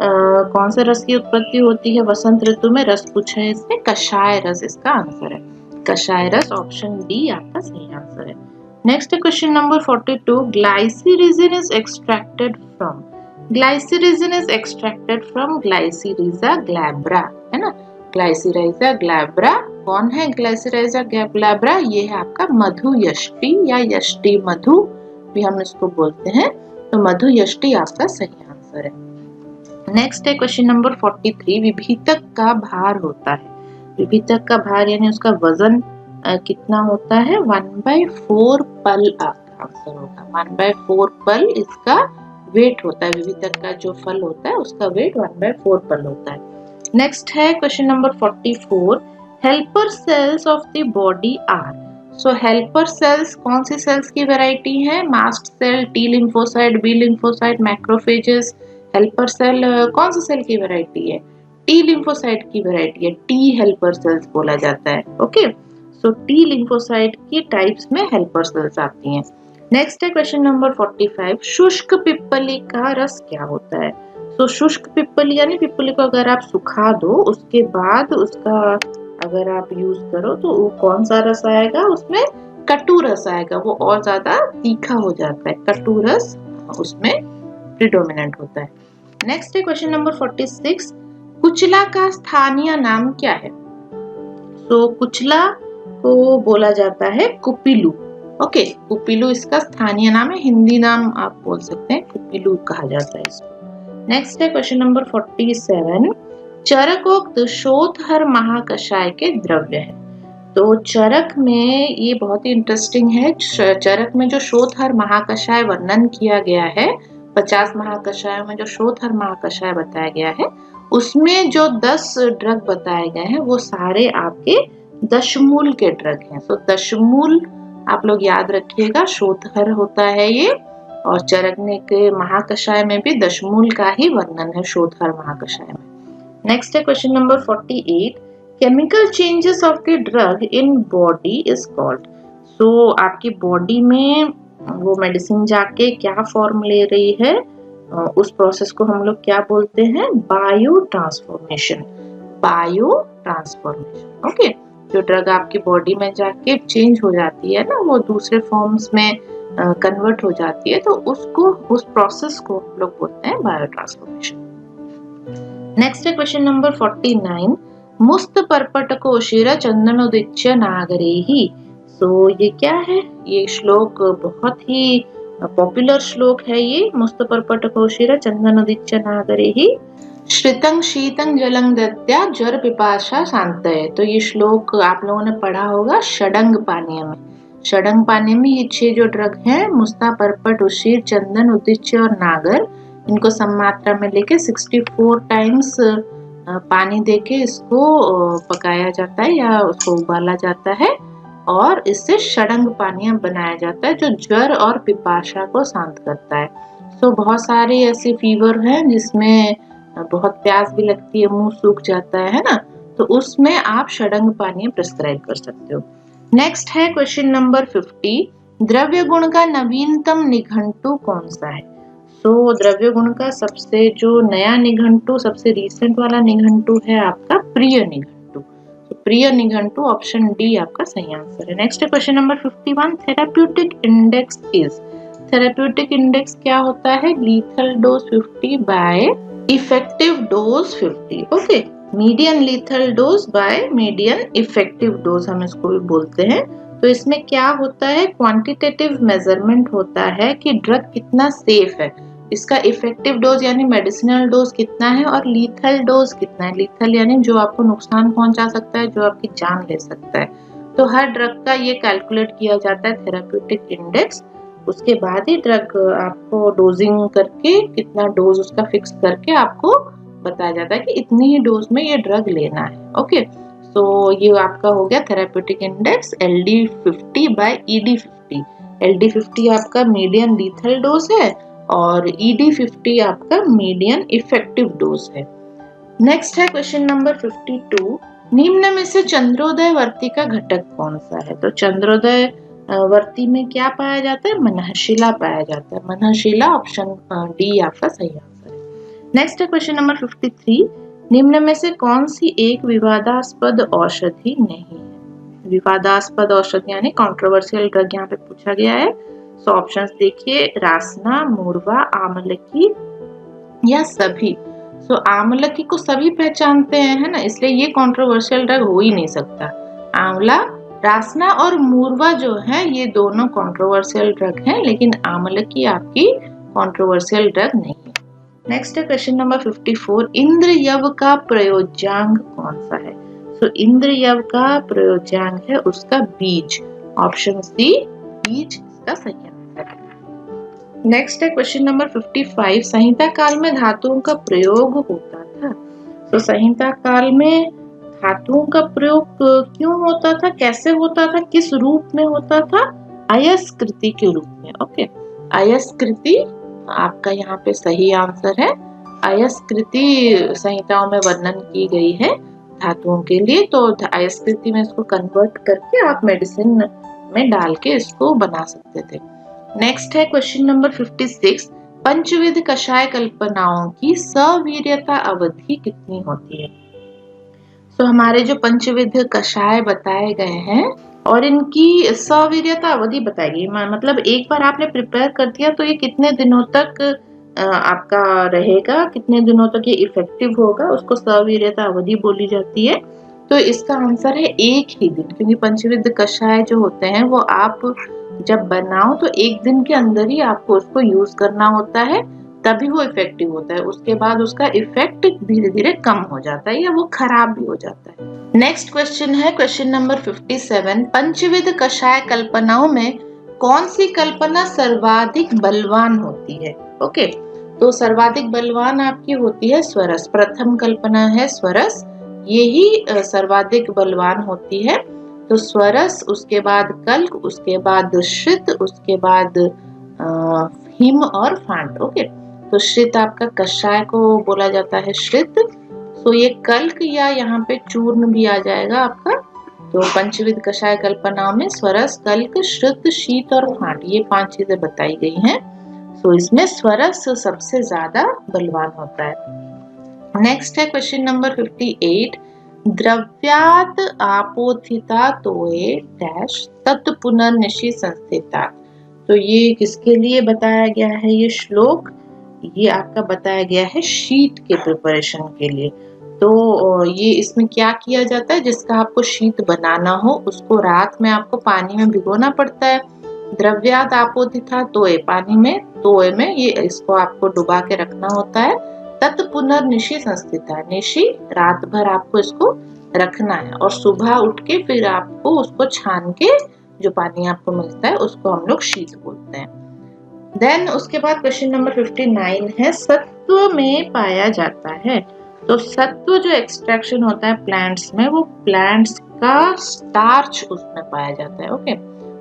कौन से रस की उत्पत्ति होती है वसंत ऋतु में? रस पूछा है इसमें कषाय रस इसका आंसर है। कषाय रस, ऑप्शन डी आपका सही आंसर है। नेक्स्ट है question number 42। Glycyrrhizin is extracted from. Glycyrrhizin is extracted from glycyrrhiza glabra, है ना। ग्लाइसिरिजा ग्लैब्रा कौन है? ग्लाइसिरिजा ग्लैब्रा ये है आपका मधु यष्टि या यष्टि मधु भी हम इसको बोलते हैं। तो मधु यष्टि आपका सही आंसर है। नेक्स्ट है क्वेश्चन नंबर 43। विभीतक का भार होता है। विभीतक का भार यानी उसका वजन कितना होता है? 1/4 पल आपका आंसर होगा। 1/4 पल इसका वेट होता है। विभीतक का जो फल होता है उसका वेट 1/4 पल होता है। नेक्स्ट है question number 44। Helper cells of the body are. So helper cells कौन सी सेल्स की वैरायटी है? Mast cell, T lymphocyte, B lymphocyte, macrophages. Helper cell कौन सी सेल की वैरायटी है? टी लिम्फोसाइट की वैरायटी है। टी हेल्पर सेल्स बोला जाता है। ओके, सो टी लिम्फोसाइट की टाइप्स में हेल्पर सेल्स आती हैं। नेक्स्ट है क्वेश्चन नंबर 45, शुष्क पिप्पली का रस क्या होता है? तो शुष्क पिप्पली यानी पिप्पली को अगर आप सुखा दो उसके बाद उसका अगर आप यूज करो तो वो कौन सा रस आएगा? उसमें कटु रस आएगा, वो और ज्यादा तीखा हो जाता है, कटु रस उसमें प्रिडोमिनेंट होता है। नेक्स्ट है क्वेश्चन नंबर 46, कुचला का स्थानीय नाम क्या है? तो कुचला को बोला जाता है कुपिलू। ओके, कुपिलू इसका स्थानीय नाम है, हिंदी नाम आप बोल सकते हैं, कुपिलू कहा जाता है इसको। नेक्स्ट है क्वेश्चन नंबर 47, चरकोक्त शोधहर महाकषाय के द्रव्य है। तो चरक में ये बहुत ही इंटरेस्टिंग है, चरक में जो शोधहर महाकषाय वर्णन किया गया है, 50 महाकषायों में जो शोधहर महाकषाय बताया गया है, उसमें जो 10 ड्रग बताए गए हैं वो सारे आपके दशमूल के ड्रग हैं। तो दशमूल आप लोग याद रखिएगा, शोधहर होता है ये, और चरकने के महाकषाय में भी दशमूल का ही वर्णन है शोधहर महाकषाय में। नेक्स्ट है question number 48, chemical changes of the drug in body is called. So आपकी बॉडी में वो मेडिसिन जाके क्या फॉर्म ले रही है, उस प्रोसेस को हम लोग क्या बोलते हैं? Bio transformation. Bio transformation, okay. जो ड्रग आपकी बॉडी में जाके चेंज हो जाती है ना, वो दूसरे फॉर्म्स में कन्वर्ट हो जाती है, तो उसको, उस प्रोसेस को हम लोग बोलते हैं बायो ट्रांसफॉर्मेशन। नेक्स्ट है क्वेश्चन नंबर 49, मुस्त पर्पटकोशिर चंदनोदिच्य नागरेहि। सो ये क्या है? ये श्लोक बहुत ही पॉपुलर श्लोक है ये, मुस्त पर्पटकोशिर चंदनोदिच्य नागरेहि श्रितं शीतं जलं दत्या ज्वर पिपाशा शांतये। तो ये श्लोक आप लोगों ने पढ़ा होगा षडंग पानीय में। षडंग पानीय में ये 6 जो ड्रग हैं, मुस्ता, पर्पट, उशीर, चंदन, उदिच्य और नागर, इनको सम मात्रा में लेके 64 टाइम्स पानी देके इसको पकाया जाता है या उसको उबाला जाता है, और इससे षडंग पानीय बनाया जाता है जो ज्वर और पिपाशा को शांत करता है। सो बहुत सारे ऐसे फीवर हैं जिसमें बहुत प्यास भी लगती है, मुंह सूख जाता है ना, तो उसमें आप षडंग पानीय प्रिस्क्राइब कर सकते हो। नेक्स्ट है क्वेश्चन नंबर 50, द्रव्य गुण का नवीनतम निघंटु कौन सा है? सो द्रव्य गुण का सबसे जो नया निघंटु, सबसे रीसेंट वाला निघंटु है आपका प्रिय निघंटु। तो प्रिय निघंटु ऑप्शन डी आपका सही आंसर है। Next question number 51, therapeutic index is. Therapeutic index क्या होता है? Lethal dose 50 by effective dose 50। Okay, median lethal dose by median effective dose हम इसको भी बोलते हैं। तो इसमें क्या होता है? क्वांटिटेटिव मेजरमेंट होता है कि ड्रग कितना सेफ है, इसका इफेक्टिव डोज यानी मेडिसिनल डोज कितना है, और लीथल डोज कितना है। लीथल यानी जो आपको नुकसान पहुंचा सकता है, जो आपकी जान ले सकता है। तो हर ड्रग का ये कैलकुलेट किया जाता है थेराप्यूटिक इंडेक्स, उसके बाद ही ड्रग आपको डोजिंग करके कितना डोज उसका फिक्स करके आपको बताया जाता है कि इतनी ही डोज में ये ड्रग लेना है। ओके, तो ये आपका हो गया therapeutic index LD50 bye ED50। LD50 आपका मीडियम लीथल डोज है और ED50 आपका मीडियम इफेक्टिव डोज है। नेक्स्ट है क्वेश्चन नंबर 52, निम्न में से चंद्रोदय वर्ती का घटक कौन सा है? तो चंद्रोदय वर्ती में क्या पाया जाता है? मनःशिला पाया जाता है। मनःशिला ऑप्शन डी आपका सही आंसर है। नेक्स्ट है क्वेश्चन नंबर 53, निम्न में से कौन सी एक विवादास्पद औषधि नहीं है? विवादास्पद औषधि यानी कंट्रोवर्शियल ड्रग यहाँ पे पूछा गया है। सो ऑप्शंस देखिए, रासना, मूर्वा, आमलकी या सभी। सो आमलकी को सभी पहचानते हैं, है ना, इसलिए ये कंट्रोवर्शियल ड्रग हो ही नहीं सकता। आंवला, रासना और मूर्वा जो है ये दोनों कंट्रोवर्शियल ड्रग हैं, लेकिन आमलकी आपकी कंट्रोवर्शियल ड्रग नहीं है। नेक्स्ट है क्वेश्चन नंबर 54, इंद्रयव का प्रयोज्यांग कौन सा है? सो इंद्रयव का प्रयोज्यांग है उसका बीज, ऑप्शन सी बीज इसका सही आंसर है। नेक्स्ट है क्वेश्चन नंबर 55, संहिता काल में धातुओं का प्रयोग होता था। तो संहिता काल में धातुओं का प्रयोग क्यों होता था, कैसे होता था, किस रूप में होता था? अयस्कृति के रूप में। ओके, अयस्कृति आपका यहाँ पे सही आंसर है। अयस्कृति संहिताओं में वर्णन की गई है धातुओं के लिए, तो अयस्कृति में इसको कन्वर्ट करके आप मेडिसिन में डाल के इसको बना सकते थे। नेक्स्ट है क्वेश्चन नंबर 56, पंचविध कषाय कल्पनाओं की सवीर्यता अवधि कितनी होती है? तो हमारे जो पंचविध कषाय बताए गए हैं और इनकी सवीर्यता अवधि बताई गई, मतलब एक बार आपने प्रिपेयर कर दिया तो ये कितने दिनों तक आपका रहेगा, कितने दिनों तक ये इफेक्टिव होगा, उसको सवीर्यता अवधि बोली जाती है। तो इसका आंसर है 1 ही दिन, क्योंकि पंचविध कषाय जो होते हैं वो आप जब बनाओ तो 1 दिन के अंदर ही आपको उसको यूज करना होता है, तभी वो इफेक्टिव होता है। उसके बाद उसका इफेक्ट धीरे धीरे कम हो जाता है या वो खराब भी हो जाता है। नेक्स्ट क्वेश्चन है क्वेश्चन नंबर 57, पंचविध कषाय कल्पनाओं में कौन सी कल्पना सर्वाधिक बलवान होती है? ओके, तो सर्वाधिक बलवान आपकी होती है स्वरस। प्रथम कल्पना है स्वरस, यही सर्वाधिक बलवान होती है। तो स्वरस, उसके बाद कल्क, उसके बाद श्रित, उसके बाद हिम और फांट। ओके, तो श्रित आपका कषाय को बोला जाता है श्रित। तो ये कल्क या यहाँ पे चूर्ण भी आ जाएगा आपका। तो पंचविध कषाय कल्पनाओं में स्वरस, कल्क, श्रित, शीत और फांट, ये 5 चीजें बताई गई हैं। तो इसमें स्वरस सबसे ज्यादा बलवान होता है। नेक्स्ट है क्वेश्चन नंबर 58, द्रव्यात आपोथिता तोये डैश तत् पुनर्निशि संस्थिता। तो ये किसके लिए बताया गया है ये श्लोक? ये आपका बताया गया है शीट के प्रिपरेशन के लिए। तो ये इसमें क्या किया जाता है, जिसका आपको शीट बनाना हो उसको रात में आपको पानी में भिगोना पड़ता है। द्रव्यात आपोथिता तोये, पानी में, तोये में ये इसको आपको डुबा के रखना होता है। तत् पुनर्निशि संस्थिता, निशि रात भर आपको इसको रखना है और सुबह उठ के फिर आपको उसको छान के जो पानी आपको मिलता है उसको हम लोग शीत बोलते हैं। देन उसके बाद क्वेश्चन नंबर 59 है, सत्व में पाया जाता है। तो सत्व जो एक्सट्रैक्शन होता है प्लांट्स में, वो प्लांट्स का स्टार्च उसमें पाया जाता है। ओके,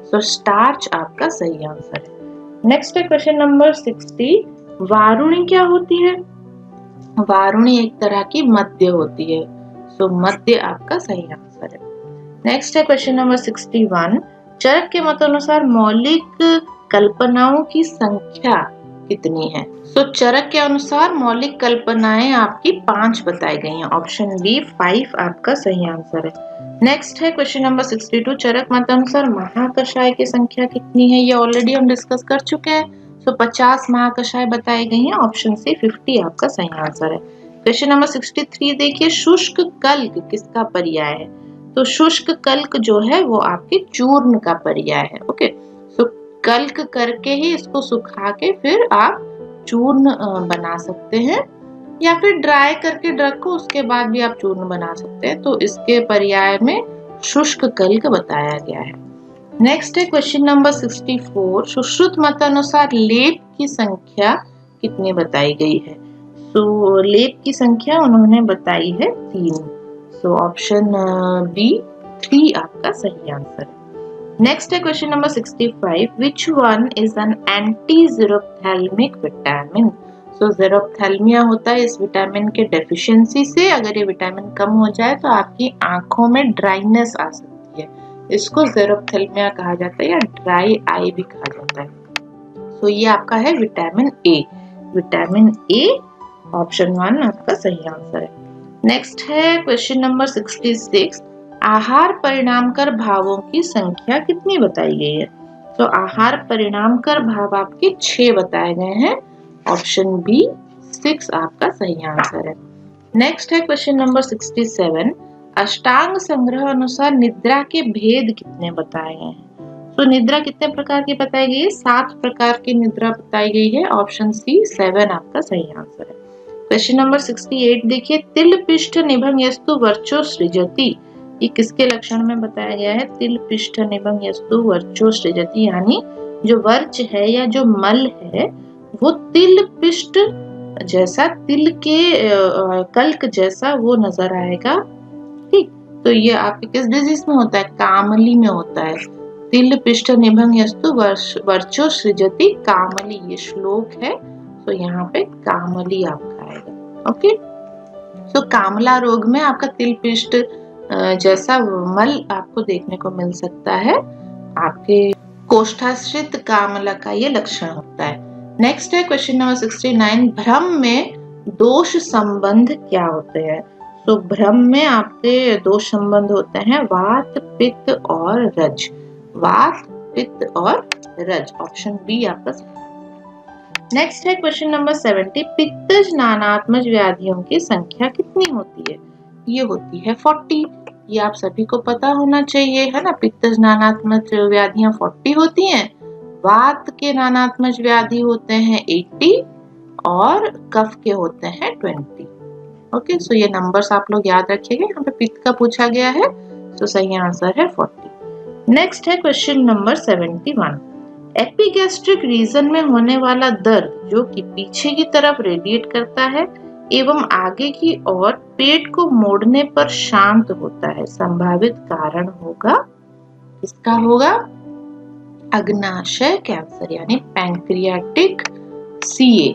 सो स्टार्च आपका सही आंसर है। नेक्स्ट है क्वेश्चन नंबर 60, वारुणी क्या होती है? वारुणी एक तरह की मध्य होती है। सो मध्य आपका सही आंसर है। नेक्स्ट है क्वेश्चन नंबर 61, चरक के मतानुसार मौलिक कल्पनाओं की संख्या कितनी है? तो चरक के अनुसार मौलिक कल्पनाएं आपकी 5 बताई गई हैं। ऑप्शन बी 5 आपका सही आंसर है। नेक्स्ट है क्वेश्चन नंबर 62, चरक मतानुसार महाकषाय की संख्या कितनी है? ये ऑलरेडी हम डिस्कस कर चुके हैं। तो 50 महाकषाय बताई गई हैं। ऑप्शन सी 50 आपका सही आंसर है। क्वेश्चन नंबर 63 देखिए, शुष्क कल्क किसका पर्याय है? तो शुष्क कल्क जो है वो आपके चूर्ण का पर्याय है। ओके, तो कल्क करके ही इसको सुखा के फिर आप चूर्ण बना सकते हैं, या फिर ड्राई करके रखो उसके बाद भी आप चूर्ण बना सकते हैं। तो इसके पर्याय में शुष्क कल्क बताया गया है। नेक्स्ट है क्वेश्चन नंबर 64, सुश्रुत मतानुसार लेप की संख्या कितनी बताई गई है? तो लेप की संख्या उन्होंने बताई है 3। सो ऑप्शन बी 3 आपका सही आंसर है। नेक्स्ट है question number 65, which one is an anti xerophthalmic vitamin? So xerophthalmia होता है इस विटामिन के डेफिशिएंसी से। अगर ये विटामिन कम हो जाए तो आपकी आंखों में ड्राइनेस आ सकती है, इसको ज़ीरोफ्थैल्मिया कहा जाता है या ड्राई आई भी कहा जाता है। सो ये आपका है vitamin A. Vitamin A option 1 आपका सही आंसर है। नेक्स्ट है क्वेश्चन नंबर 66, आहार परिणामकर भावों की संख्या कितनी बताई गई है? तो आहार परिणामकर भाव आपके 6 बताए गए हैं। ऑप्शन बी 6 आपका सही आंसर है। नेक्स्ट है क्वेश्चन नंबर 67, अष्टांग संग्रह अनुसार निद्रा के भेद कितने बताए गए हैं? तो निद्रा कितने प्रकार की बताई गई है? 7 प्रकार की निद्रा बताई गई है। ऑप्शन सी 7 आपका सही आंसर है। क्वेश्चन नंबर 68 देखिए, तिल पिष्ठ निभं यस्तु वर्चो सृजति, ये किसके लक्षण में बताया गया है? तिल पिष्ठ निभं यस्तु वर्चो सृजति, यानी जो वर्च है या जो मल है वो तिल पिष्ट जैसा, तिल के कल्क जैसा वो नजर आएगा। ठीक, तो ये आपके किस डिजीज में होता है? कामली में होता है। तिल पिष्ट निभं यस्तु वर्चो सृजति कामली, ये श्लोक है। तो यहाँ पे कामली आपका आएगा। ओके, तो कामला रोग में आपका तिल पिष्ट जैसा मल आपको देखने को मिल सकता है आपके कोष्ठाश्रित कामला का ये लक्षण होता है। नेक्स्ट है क्वेश्चन नंबर 69, भ्रम में दोष संबंध क्या होते हैं? तो भ्रम में आपके दो संबंध होते हैं, वात, पित्त और रज। वात, पित्त और रज, ऑप्शन बी आपका सही। नेक्स्ट है क्वेश्चन नंबर 70, पित्तज नानात्मज व्याधियों की संख्या कितनी होती है? ये होती है 40। ये आप सभी को पता होना चाहिए, है ना। पित्तज नानात्मज व्याधियां 40 होती हैं, वात के नानात्मज व्याधि होते हैं 80 और कफ के होते हैं 20। ओके, सो ये नंबर्स आप लोग याद रखिएगा। यहाँ पे पित्त का पूछा गया है, तो सही आंसर है 40। नेक्स्ट है क्वेश्चन नंबर 71, एपिगैस्ट्रिक रीजन में होने वाला दर्द जो कि पीछे की तरफ रेडिएट करता है एवं आगे की ओर पेट को मोड़ने पर शांत होता है, संभावित कारण होगा, किसका होगा? अग्नाशय कैंसर यानी pancreatic CA.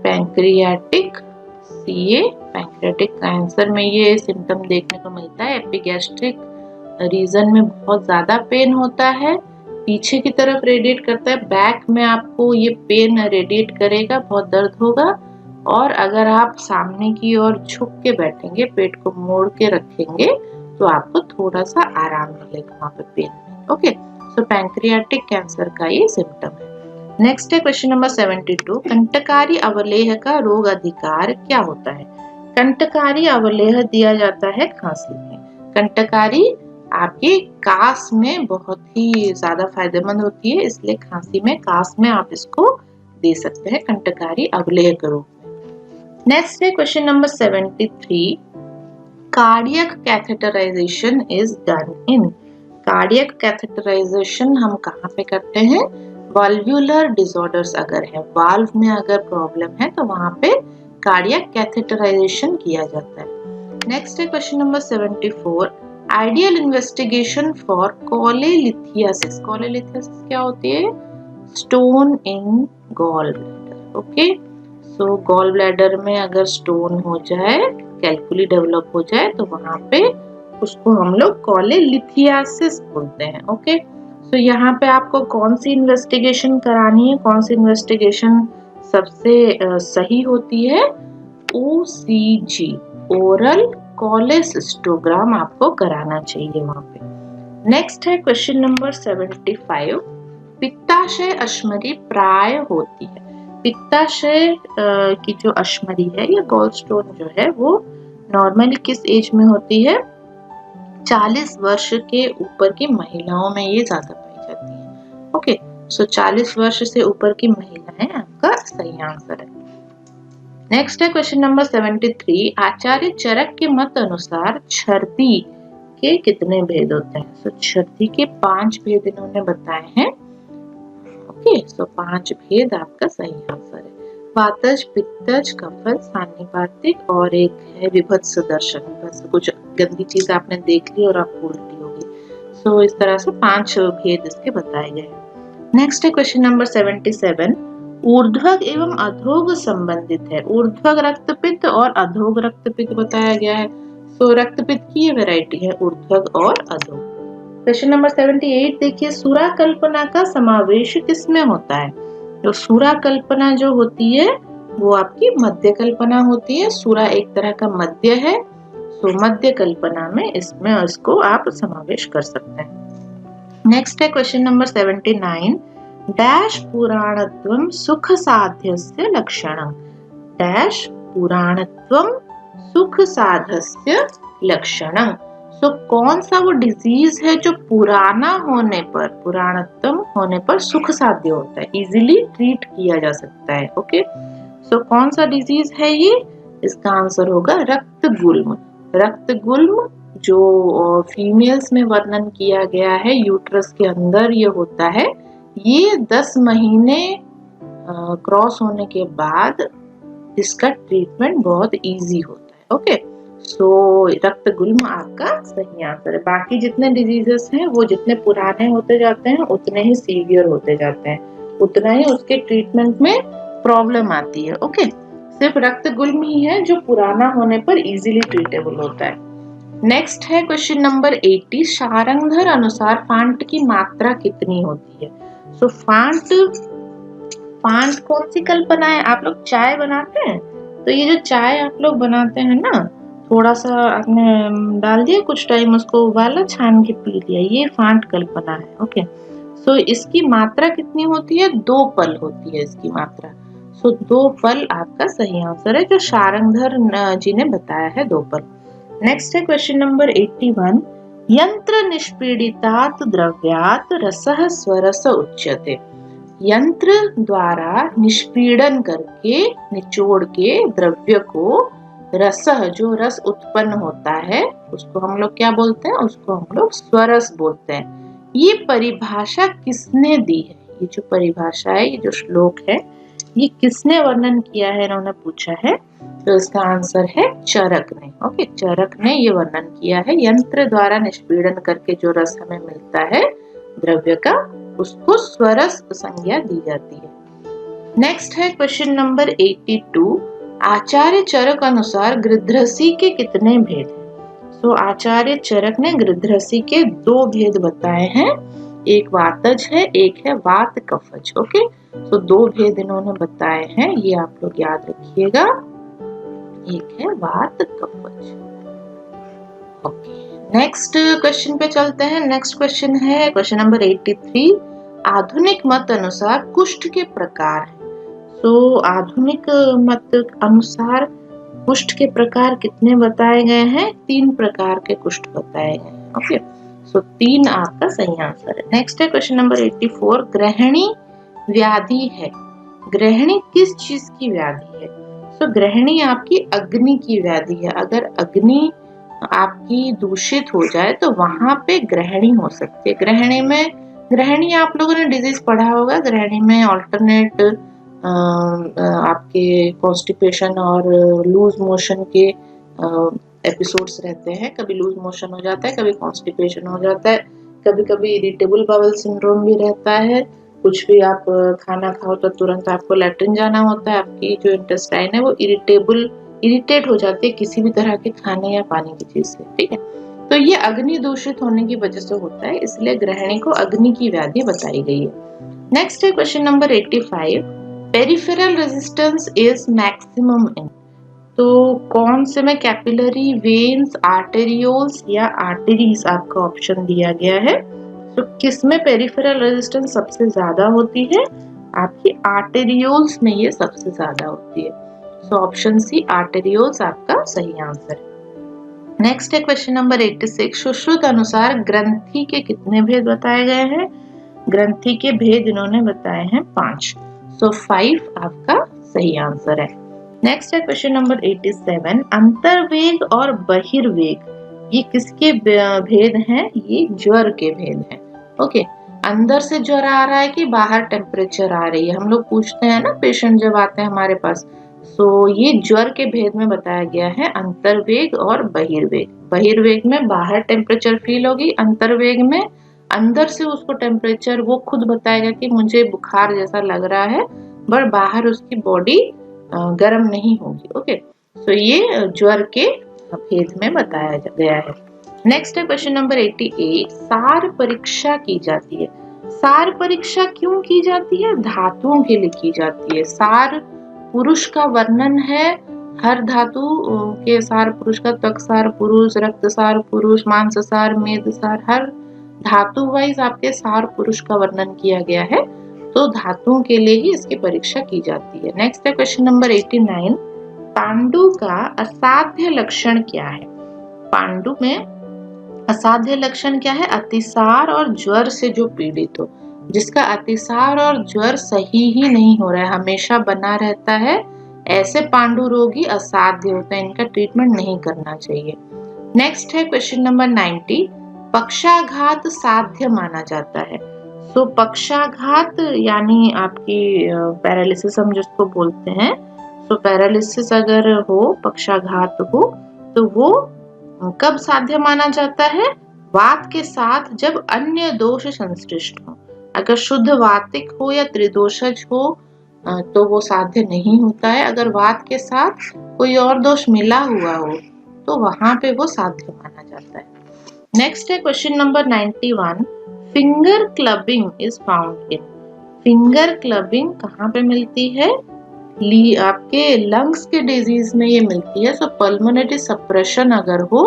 Pancreatic CA, pancreatic cancer में ये सिम्टम देखने को मिलता है। एपिगैस्ट्रिक रीजन में बहुत ज्यादा पेन होता है, पीछे की तरफ रेडिएट करता है, बैक में आपको ये पेन रेडिएट करेगा, बहुत दर्द होगा। और अगर आप सामने की ओर झुक के बैठेंगे, पेट को मोड़ के रखेंगे, तो आपको थोड़ा सा आराम मिलेगा वहां पे पेन में। ओके, सो पैंक्रियाटिक कैंसर का ये सिम्टम है। नेक्स्ट है क्वेश्चन नंबर 72, कंटकारी अवलेह का रोग अधिकार क्या होता है? कंटकारी अवलेह दिया जाता है खांसी में। कंटकारी आपके कास में बहुत ही ज्यादा फायदेमंद होती है, इसलिए खांसी में, कास में आप इसको दे सकते हैं, कंटकारी अवलेह का रोग। नेक्स्ट है question number 73, cardiac catheterisation is done in. Cardiac catheterisation हम कहाँ पे करते हैं? वाल्वुलर डिसऑर्डर्स अगर है, वाल्व में अगर प्रॉब्लम है, तो वहां पे कार्डियक कैथेटराइजेशन किया जाता है। नेक्स्ट है question number 74, ideal investigation for cholelithiasis. Cholelithiasis क्या होती है? Stone in gall bladder. Okay, so gall bladder में अगर स्टोन हो जाए, कैलकुली डेवलप हो जाए, तो वहां पे उसको हम लोग कोलेलिथियासिस बोलते हैं। ओके, सो यहाँ पे आपको कौन सी इन्वेस्टिगेशन करानी है, कौन सी इन्वेस्टिगेशन सबसे सही होती है? OCG, ओरल कोलेसिस्टोग्राम आपको कराना चाहिए वहां पे। नेक्स्ट है क्वेश्चन नंबर 75, पित्ताशय अश्मरी प्राय होती है। पित्ताशय की जो अश्मरी है या गॉल स्टोन जो है, वो नॉर्मली किस एज में होती है? 40 वर्ष के ऊपर की महिलाओं में ये ज्यादा पाई जाती है। ओके, सो 40 वर्ष से ऊपर की महिलाएं आपका सही आंसर है। नेक्स्ट है क्वेश्चन नंबर 73, आचार्य चरक के मत अनुसार छर्दी के कितने भेद होते हैं? सो छर्दी के 5 भेद इन्होंने बताए हैं। ओके, सो 5 भेद आपका सही आंसर है। वातज, पित्तज, कफज, सान्निपातिक और एक है विभत्स दर्शन। बस कुछ गंदी चीज आपने देख ली और आपको उल्टी होगी। सो इस तरह से 5 भेद इसके बताए गए हैं। नेक्स्ट है क्वेश्चन नंबर 77, ऊर्ध्वक एवं अधोग संबंधित है। ऊर्ध्वक रक्तपित्त और अधोग रक्तपित्त बताया गया है। सो रक्तपित्त की ये वैरायटी है, ऊर्ध्वक और अधोग। क्वेश्चन नंबर 78 देखिए, सुरा कल्पना का समावेश किसमें होता है? तो सुरा कल्पना जो होती है वो आपकी मध्य कल्पना होती है। सुरा एक तरह का मध्य है, तो मध्य कल्पना में इसको आप समावेश कर सकते हैं। नेक्स्ट है क्वेश्चन नंबर 79, डैश पुराणत्वम सुख साध्यस्य लक्षणम। डैश पुराणत्वम सुख साध्यस्य लक्षणम। तो कौन सा वो डिजीज है जो पुराना होने पर, पुराणत्वम होने पर सुख साध्य होता है, इजीली ट्रीट किया जा सकता है। ओके, सो कौन सा डिजीज है ये? इसका आंसर होगा रक्त गुल्म। रक्त गुल्म जो फीमेल्स में वर्णन किया गया है, यूट्रस के अंदर ये होता है। ये 10 महीने क्रॉस होने के बाद इसका ट्रीटमेंट बहुत इजी होता है। ओके, सो रक्त गुल्म आपका सही आंसर है। बाकी जितने डिजीजेस हैं वो जितने पुराने होते जाते हैं उतने ही सीवियर होते जाते हैं, उतना ही उसके ट्रीटमेंट में प्रॉब्लम आती है। ओके, सिर्फ रक्त गुल्म ही है जो पुराना होने पर इजीली ट्रीटेबल होता है। नेक्स्ट है क्वेश्चन नंबर 80, शारंगधर अनुसार फांट की मात्रा कितनी होती है? सो फांट कौन सी कल्पना है? आप लोग चाय बनाते हैं तो ये जो चाय आप लोग बनाते हैं ना, थोड़ा सा आपने डाल दिया, कुछ टाइम उसको उबाला, छान के पी लिया, ये फांट कल्पना है। ओके, सो इसकी मात्रा कितनी होती है? 2 पल होती है इसकी मात्रा। सो 2 पल आपका सही आंसर है, जो शारंगधर जी ने बताया है 2 पल। नेक्स्ट है क्वेश्चन नंबर 81। यंत्र निष्पीडितात् द्रव्यात् रसः स्वरस उच्यते। यंत्र द्वारा निष्पीड़न करके, निचोड़ के द्रव्य को रसः, जो रस उत्पन्न होता है उसको हम लोग क्या बोलते हैं? उसको हम लोग स्वरस बोलते हैं। ये परिभाषा किसने दी है? ये जो परिभाषा है, ये जो श्लोक है, ये किसने वर्णन किया है? इन्होंने पूछा है, तो इसका आंसर है चरक ने। ओके, चरक ने ये वर्णन किया है। यंत्र द्वारा निष्पीड़न करके जो रस हमें मिलता है द्रव्य का, उसको स्वरस संज्ञा दी जाती है। नेक्स्ट है क्वेश्चन नंबर 82। आचार्य चरक अनुसार गृध्रसी के कितने भेद हैं? सो आचार्य चरक ने गृध्रसी के 2 भेद बताए हैं। एक वातज है, एक है वात कफज। ओके, तो 2 भेद इन्होंने बताए हैं, ये आप लोग याद रखिएगा। एक है वात कफज। ओके, नेक्स्ट क्वेश्चन पे चलते हैं। नेक्स्ट क्वेश्चन है क्वेश्चन नंबर 83। आधुनिक मत अनुसार कुष्ठ के प्रकार हैं। तो आधुनिक मत अनुसार कुष्ठ के प्रकार कितने बताए गए हैं? 3 प्रकार के कुष्ठ बताए गए हैं। ओके, सो 3 आपका सही आंसर है। नेक्स्ट है क्वेश्चन नंबर 84। ग्रहणी व्याधि है। ग्रहणी किस चीज की व्याधि है? सो ग्रहणी आपकी अग्नि की व्याधि है। अगर अग्नि आपकी दूषित हो जाए तो वहां पे ग्रहणी हो सकती है। ग्रहणी आप लोगों ने डिजीज पढ़ा होगा। ग्रहणी में ऑल्टरनेट आपके कॉन्स्टिपेशन और लूज मोशन के एपिसोड्स रहते हैं। कभी लूज मोशन हो जाता है, कभी कॉन्स्टिपेशन हो जाता है, कभी कभी इरिटेबल बाउल सिंड्रोम भी रहता है। कुछ भी आप खाना खाओ तो तुरंत आपको लैट्रिन जाना होता है। आपकी जो इंटेस्टाइन है वो इरिटेट हो जाती है किसी भी तरह के खाने या पानी की चीज से। ठीक है, तो ये अग्नि दूषित होने की वजह से होता है, इसलिए ग्रहणी को अग्नि की व्याधि बताई गई है। नेक्स्ट है question number 85। Peripheral resistance is maximum in. तो कौन से में कैपिलरी वेन्स, आर्टेरियोल्स या आर्टरीज आपका ऑप्शन दिया गया है। तो किस में पेरिफेरल रेजिस्टेंस सबसे ज्यादा होती है? आपकी आर्टेरियोल्स में ये सबसे ज्यादा होती है। सो ऑप्शन सी आर्टेरियोल्स आपका सही आंसर है। नेक्स्ट है क्वेश्चन नंबर 86। सुश्रुत अनुसार ग्रंथि के कितने भेद बताए गए हैं? ग्रंथि के भेद इन्होंने बताए हैं 5। सो 5 आपका सही आंसर है। नेक्स्ट है क्वेश्चन नंबर 87। अंतर्वेग और बहिर्वेग ये किसके भेद हैं? ये ज्वर के भेद हैं। ओके, अंदर से ज्वर आ रहा है कि बाहर टेम्परेचर आ रही है? हम लोग पूछते हैं ना पेशेंट जब आते हैं हमारे पास। सो ये ज्वर के भेद में बताया गया है, अंतर्वेग और बहिर्वेग। बहिर्वेग में बाहर टेम्परेचर फील होगी, अंतर्वेग में अंदर से उसको टेम्परेचर वो खुद बताएगा कि मुझे बुखार जैसा लग रहा है, बट बाहर उसकी बॉडी गर्म नहीं होगी। ओके, सो ये ज्वर के भेद में बताया गया है। नेक्स्ट है क्वेश्चन नंबर 88। सार परीक्षा की जाती है। सार परीक्षा क्यों की जाती है? धातुओं के लिए की जाती है। सार पुरुष का वर्णन है, हर धातु के सार पुरुष का, त्वक सार पुरुष, रक्त सार पुरुष, मांस सार, मेद सार, हर धातु वाइज आपके सार पुरुष का वर्णन किया गया है। तो धातुओं के लिए ही इसकी परीक्षा की जाती है। नेक्स्ट है क्वेश्चन नंबर 89। पांडु का असाध्य लक्षण क्या है? पांडु में असाध्य लक्षण क्या है? अतिसार और ज्वर से जो पीड़ित हो, जिसका अतिसार और ज्वर सही ही नहीं हो रहा है, हमेशा बना रहता है, ऐसे पांडु रोगी असाध्य होते हैं, इनका ट्रीटमेंट नहीं करना चाहिए। नेक्स्ट है क्वेश्चन नंबर 90। पक्षाघात साध्य माना जाता है। सो पक्षाघात यानी आपकी पैरालिसिस हम जिसको बोलते हैं। सो पैरालिसिस अगर हो, पक्षाघात हो, तो वो कब साध्य माना जाता है? वात के साथ जब अन्य दोष संश्लिष्ट हो। अगर शुद्ध वातिक हो या त्रिदोषज हो तो वो साध्य नहीं होता है। अगर वात के साथ कोई और दोष मिला हुआ हो तो वहां पे वो साध्य माना जाता है। नेक्स्ट है question number 91। Finger clubbing is found in. Finger clubbing कहाँ पे मिलती है? आपके लंग्स के डिजीज में ये मिलती है। सो पल्मोनरी सप्रेशन अगर हो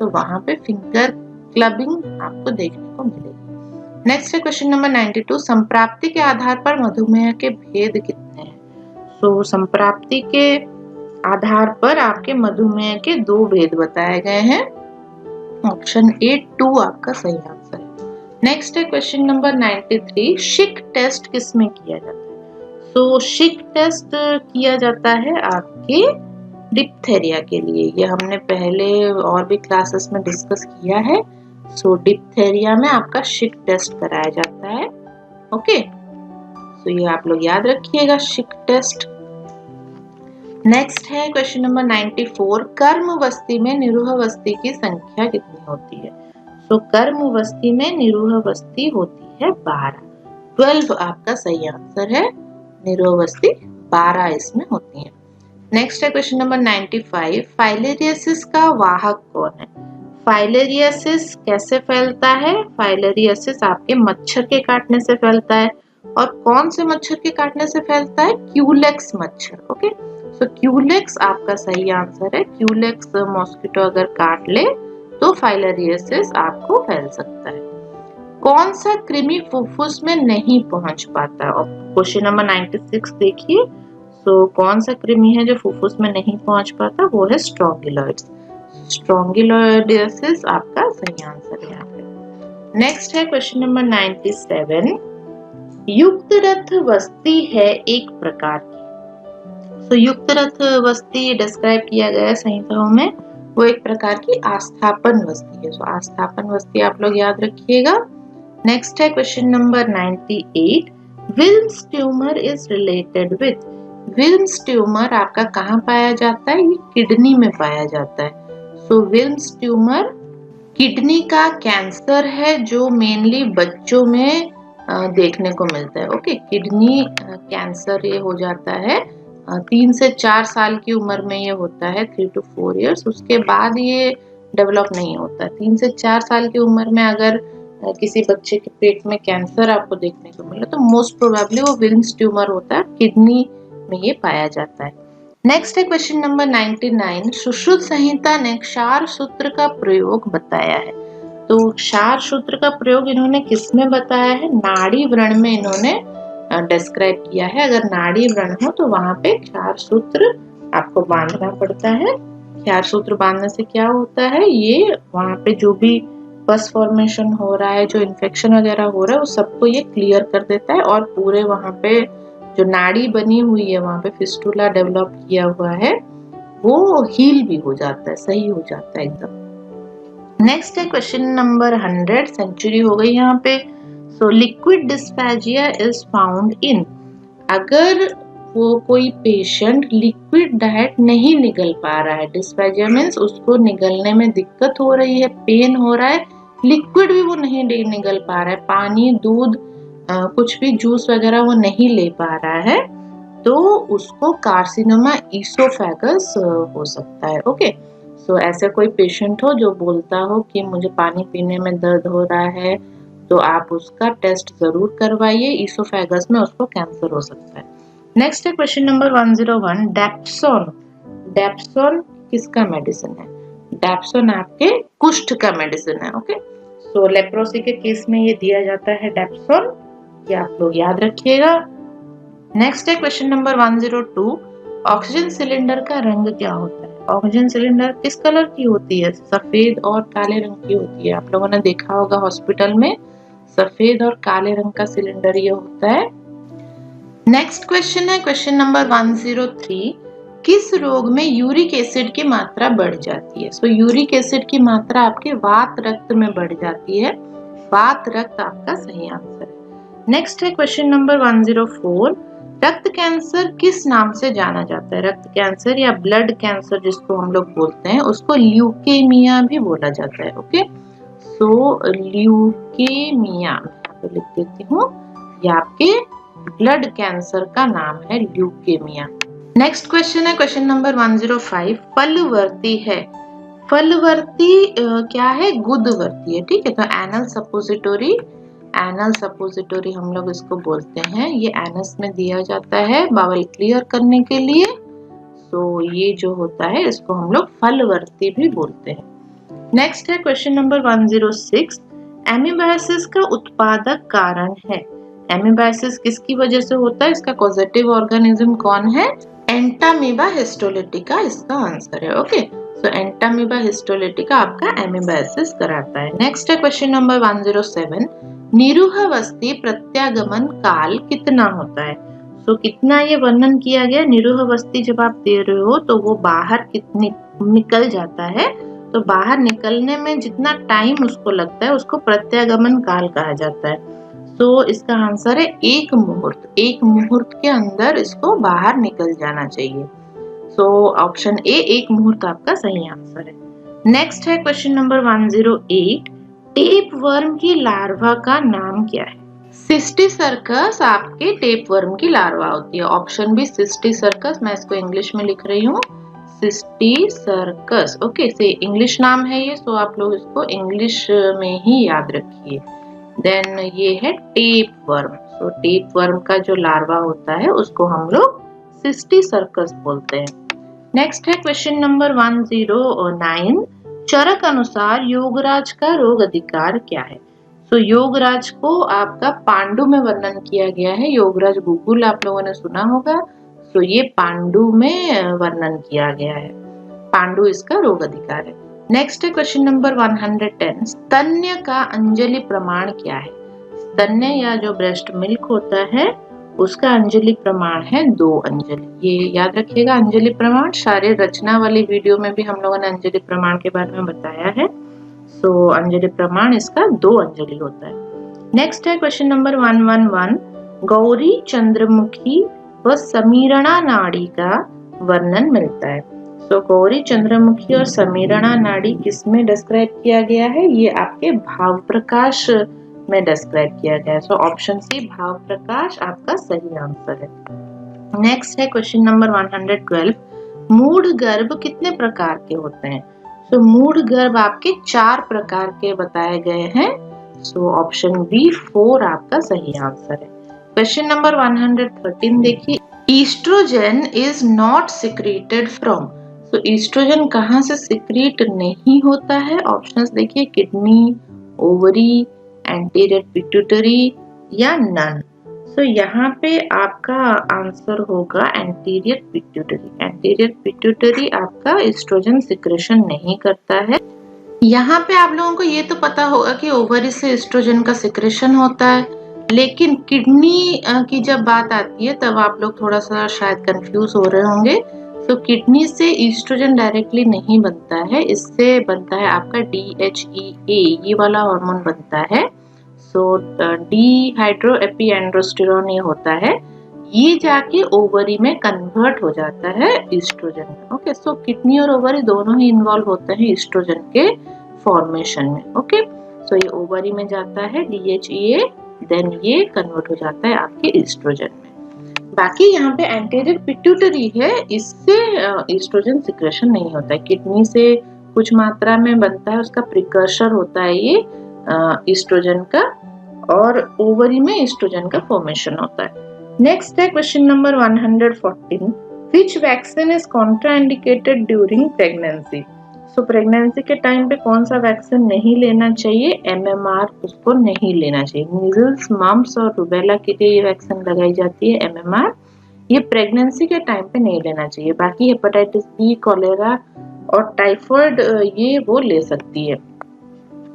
तो वहां पे फिंगर क्लबिंग आपको देखने को मिलेगी। नेक्स्ट है क्वेश्चन नंबर 92, संप्राप्ति के आधार पर मधुमेह के भेद कितने हैं? सो संप्राप्ति के आधार पर आपके मधुमेह के 2 भेद बताए गए हैं। ऑप्शन ए 2 आपका सही आंसर है। नेक्स्ट है क्वेश्चन नंबर 93, शिक टेस्ट किसमें किया जाता है? तो शिक टेस्ट किया जाता है आपके डिप्थेरिया के लिए। ये हमने पहले और भी क्लासेस में डिस्कस किया है। सो डिप्थेरिया में आपका शिक टेस्ट कराया जाता है। ओके, सो ये आप लोग याद रखिएगा, शिक टेस्ट। नेक्स्ट है क्वेश्चन नंबर 94, कर्मवस्ती में निरूहवस्ती की संख्या कितनी होती है? तो कर्मवस्ती में निरूहवस्ती होती है 12। 12 आपका सही आंसर है। निरूहवस्ती 12 इसमें होती है। नेक्स्ट है क्वेश्चन नंबर 95, फाइलेरियसिस का वाहक कौन है? फाइलेरियसिस कैसे फैलता है? फाइलेरियसिस आपके मच्छर के काटने से फैलता है। और कौन से मच्छर के काटने से फैलता है? क्यूलेक्स मच्छर। ओके, सो क्यूलेक्स आपका सही आंसर है। क्यूलेक्स मॉस्किटो अगर काट ले तो फाइलेरियसिस आपको फैल सकता है। कौन सा कृमि फुफ्फुस में नहीं पहुंच पाता? क्वेश्चन नंबर 96 देखिए। सो कौन सा कृमि है जो फुफ्फुस में नहीं पहुंच पाता? वो है स्ट्रोंगिलॉइड्स। स्ट्रोंगिलॉइडियसिस आपका सही आंसर है यहाँ पे। नेक्स्ट है क्वेश्चन नंबर 97, युक्त रथ वस्ती है एक प्रकार की। तो युक्त रथ वस्ती डिस्क्राइब किया गया है संहिताओं में, वो एक प्रकार की आस्थापन वस्ती है। तो आस्थापन वस्ती आप लोग याद रखिएगा। नेक्स्ट है question number 98, Wilms tumour is related with. Wilms tumour आपका कहाँ पाया जाता है? ये किडनी में पाया जाता है। सो विल्म्स ट्यूमर किडनी का कैंसर है जो मेनली बच्चों में देखने को मिलता है। ओके, किडनी कैंसर ये हो जाता है 3 से 4 साल की उम्र में ये होता है, 3 to 4 years। उसके बाद ये डेवलप नहीं होता। 3 से 4 साल की उम्र में अगर किसी बच्चे के पेट में कैंसर आपको देखने को मिले तो मोस्ट प्रोबेबली वो विल्म्स ट्यूमर होता है, किडनी में ये पाया जाता है। नेक्स्ट है क्वेश्चन नंबर 99, सुश्रुत संहिता ने क्षार सूत्र का प्रयोग बताया है। तो क्षार सूत्र का प्रयोग इन्होंने किसमें बताया है? नाड़ी व्रण में इन्होंने डिस्क्राइब किया है। अगर नाड़ी व्रण हो तो वहां पे क्षार सूत्र आपको बांधना पड़ता है। क्षार सूत्र बांधने से क्या होता है? ये वहां पे जो भी पस फॉर्मेशन हो रहा है, जो इन्फेक्शन वगैरह हो रहा है, वो सबको ये क्लियर कर देता है और पूरे वहां पे जो नाड़ी बनी हुई है, वहां पे फिस्टुला डेवलप किया हुआ है, वो हील भी हो जाता है, सही हो जाता है एकदम। नेक्स्ट है क्वेश्चन नंबर 100, सेंचुरी हो गई यहाँ पे। So liquid dysphagia is found इन। अगर वो कोई पेशेंट लिक्विड डाइट नहीं निगल पा रहा है, डिस्फेजिया मीन्स उसको निगलने में दिक्कत हो रही है, पेन हो रहा है, लिक्विड भी वो नहीं निगल पा रहा है, पानी दूध कुछ भी जूस वगैरह वो नहीं ले पा रहा है, तो उसको कार्सिनोमा ईसोफेगस हो सकता है। ओके, सो ऐसे कोई पेशेंट हो जो बोलता हो कि मुझे पानी पीने में दर्द हो रहा है, तो आप उसका टेस्ट जरूर करवाइए, ईसोफेगस में उसको कैंसर हो सकता है। नेक्स्ट है क्वेश्चन नंबर 101, डेप्सोन। डेप्सोन किसका मेडिसिन है? डेप्सोन आपके कुष्ठ का मेडिसिन है। ओके, सो लेप्रोसी के केस में ये दिया जाता है डेप्सोन, ये आप लोग याद रखिएगा। नेक्स्ट है क्वेश्चन नंबर 102, ऑक्सीजन सिलेंडर का रंग क्या होता है? ऑक्सीजन सिलेंडर किस कलर की होती है? सफेद और काले रंग की होती है। आप लोगों ने देखा होगा हॉस्पिटल में सफेद और काले रंग का सिलेंडर ये होता है। नेक्स्ट क्वेश्चन है क्वेश्चन नंबर 103, किस रोग में यूरिक एसिड की मात्रा बढ़ जाती है? सो यूरिक एसिड की मात्रा आपके वात रक्त में बढ़ जाती है। वात रक्त आपका सही आंसर है। नेक्स्ट है क्वेश्चन नंबर 104, रक्त कैंसर किस नाम से जाना जाता है? रक्त कैंसर या ब्लड कैंसर जिसको हम लोग बोलते हैं, उसको ल्यूकेमिया भी बोला जाता है। ओके, सो ल्यूकेमिया तो लिख देती हूँ, ये आपके ब्लड कैंसर का नाम है, ल्यूकेमिया। नेक्स्ट क्वेश्चन है क्वेश्चन नंबर 105, फलवर्ती है। फलवर्ती क्या है? गुदवर्ती है। ठीक है, तो एनल सपोजिटोरी एनल सपोजिटोरी हम लोग इसको बोलते हैं। ये एनस में दिया जाता है बावल क्लियर करने के लिए। तो ये जो होता है इसको हम लोग फलवर्ती भी बोलते हैं। नेक्स्ट है क्वेश्चन नंबर 106। एमीबायोसिस का उत्पादक कारण है। एमीबायोसिस किसकी वजह से होता है, इसका कॉजेटिव ऑर्गेनिज्म कौन है? एंटामीबा हिस्टोलिटिका इसका आंसर है। ओके, सो एंटामीबा हिस्टोलिटिका आपका एमीबायोसिस कराता है। नेक्स्ट है क्वेश्चन नंबर 107। निरूहावस्थी प्रत्यागमन काल कितना होता है? तो कितना ये वर्णन किया गया। निरूहावस्थी जब आप दे रहे हो तो वो बाहर कितनी निकल जाता है, तो बाहर निकलने में जितना टाइम उसको लगता है उसको प्रत्यागमन काल कहा जाता है। तो इसका आंसर है 1 मुहूर्त। 1 मुहूर्त के अंदर इसको बाहर निकल जाना चाहिए। सो ऑप्शन ए 1 मुहूर्त आपका सही आंसर है। नेक्स्ट है क्वेश्चन नंबर 108। टेप वर्म की लार्वा का नाम क्या है? सिस्टीसर्कस आपके टेप वर्म की लार्वा होती है। ऑप्शन बी सिस्टीसर्कस, मैं इसको इंग्लिश में लिख रही हूँ, सिस्टीसर्कस। ओके, से इंग्लिश नाम है ये, सो आप लोग इसको इंग्लिश में ही याद रखिए। देन ये है टेप वर्म। सो टेप वर्म का जो लार्वा होता है उसको हम लोग सिस्टीसर्कस बोलते हैं। नेक्स्ट है क्वेश्चन नंबर 109। चरक अनुसार योगराज का रोग अधिकार क्या है? तो योगराज को आपका पांडु में वर्णन किया गया है। योगराज गुगुल आप लोगों ने सुना होगा, तो ये पांडु में वर्णन किया गया है। पांडु इसका रोग अधिकार है। नेक्स्ट है क्वेश्चन नंबर 110। स्तन्य का अंजलि प्रमाण क्या है? स्तन्य या जो ब्रेस्ट मिल्क होता है उसका अंजलि प्रमाण है 2 अंजलि। ये याद रखिएगा अंजलि प्रमाण। शारीर रचना वाली वीडियो में भी हम लोगों ने अंजलि प्रमाण के बारे में बताया है। सो अंजलि प्रमाण इसका 2 अंजलि होता है। नेक्स्ट है क्वेश्चन नंबर 111। गौरी चंद्रमुखी व समीरणा नाड़ी का वर्णन मिलता है। सो गौरी चंद्रमुखी और समीरणा नाड़ी किसमें डिस्क्राइब किया गया है? ये आपके भाव प्रकाश में डिस्क्राइब किया गया है। सो ऑप्शन सी भाव प्रकाश आपका सही आंसर है। नेक्स्ट है क्वेश्चन नंबर 112। मूढ़ गर्भ कितने प्रकार के होते हैं? तो मूढ़ गर्भ आपके 4 प्रकार के बताए गए हैं। सो ऑप्शन बी 4 आपका सही आंसर है। क्वेश्चन नंबर 113 देखिए। Oestrogen is not secreted from. तो ईस्ट्रोजन कहाँ से सिक्रीट नहीं होता है? ऑप्शंस देखिए, किडनी, ओवरी, एंटीरियर पिट्यूटरी या नन। तो यहाँ पे आपका आंसर होगा एंटीरियर पिट्यूटरी। एंटीरियर पिट्यूटरी आपका एस्ट्रोजन सिक्रेशन नहीं करता है। यहाँ पे आप लोगों को ये तो पता होगा कि ओवरी से एस्ट्रोजन का सिक्रेशन होता है, लेकिन किडनी की जब बात आती है तब आप लोग थोड़ा सा शायद कंफ्यूज हो रहे होंगे। तो किडनी से एस्ट्रोजन डायरेक्टली नहीं बनता है, इससे बनता है आपका DHEA, ये वाला हार्मोन बनता है। सो डिहाइड्रो एपिएंड्रोस्टेरोन ये होता है, ये जाके ओवरी में कन्वर्ट हो जाता है एस्ट्रोजन में। ओके, सो किडनी और ओवरी दोनों ही इन्वॉल्व होते हैं एस्ट्रोजन के फॉर्मेशन में। ओके, सो ये ओवरी में जाता है DHEA, देन ये कन्वर्ट हो जाता है आपके एस्ट्रोजन में। बाकी यहाँ पे एंटीरियर पिट्यूटरी है, इससे एस्ट्रोजन सिक्रेशन नहीं होता है। किडनी से कुछ मात्रा में बनता है, उसका प्रिकर्सर होता है ये एस्ट्रोजन का, और ओवरी में एस्ट्रोजन का फॉर्मेशन होता है। नेक्स्ट है question number 114। Which vaccine is contraindicated during pregnancy? So pregnancy के टाइम पे कौन सा वैक्सीन नहीं लेना चाहिए? MMR उसको नहीं लेना चाहिए। मीजल्स, मम्प्स और रूबेला के लिए ये वैक्सीन लगाई जाती है MMR, ये प्रेगनेंसी के टाइम पे नहीं लेना चाहिए। बाकी हेपेटाइटिस बी, कॉलेरा और टाइफाइड ये वो ले सकती है।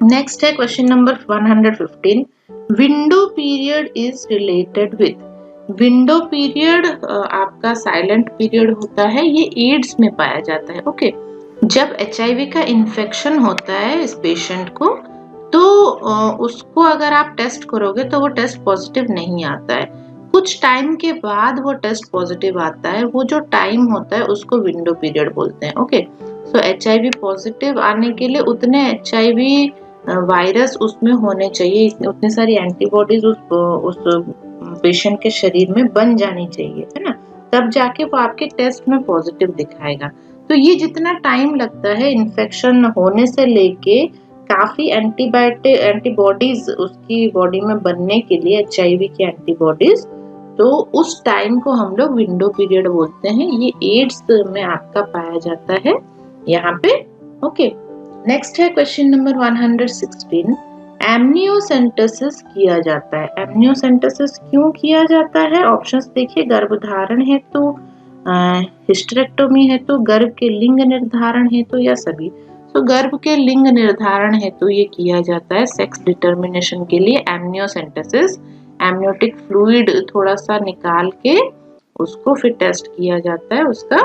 नेक्स्ट है question number 115। Window period is related with. Window period आपका साइलेंट पीरियड होता है, ये एड्स में पाया जाता है। ओके, जब HIV का इन्फेक्शन होता है इस पेशेंट को, तो उसको अगर आप टेस्ट करोगे तो वो टेस्ट पॉजिटिव नहीं आता है। कुछ टाइम के बाद वो टेस्ट पॉजिटिव आता है, वो जो टाइम होता है उसको विंडो पीरियड बोलते हैं। ओके, सो HIV पॉजिटिव आने के लिए उतने HIV वायरस उसमें होने चाहिए, उतनी सारी एंटीबॉडीज उस पेशेंट के शरीर में बन जानी चाहिए, है ना, तब जाके वो आपके टेस्ट में पॉजिटिव दिखाएगा। तो ये जितना टाइम लगता है इन्फेक्शन होने से लेके काफी एंटीबॉडीज उसकी बॉडी में बनने के लिए, HIV की एंटीबॉडीज, तो उस टाइम को हम लोग विंडो पीरियड बोलते हैं। ये एड्स में आपका पाया जाता है यहाँ पे। ओके, नेक्स्ट है क्वेश्चन नंबर 116। एमनियोसेंटेसिस किया जाता है। एमनियोसेंटेसिस क्यों किया जाता है? ऑप्शंस देखिए, गर्भधारण हेतु, हिस्टेरेक्टोमी हेतु, गर्भ के लिंग निर्धारण हेतु, या सभी। तो गर्भ के लिंग निर्धारण हेतु ये किया जाता है, सेक्स डिटर्मिनेशन के लिए एमनियोसेंटेसिस। एमनियोटिक फ्लूइड थोड़ा सा निकाल के उसको फिर टेस्ट किया जाता है उसका,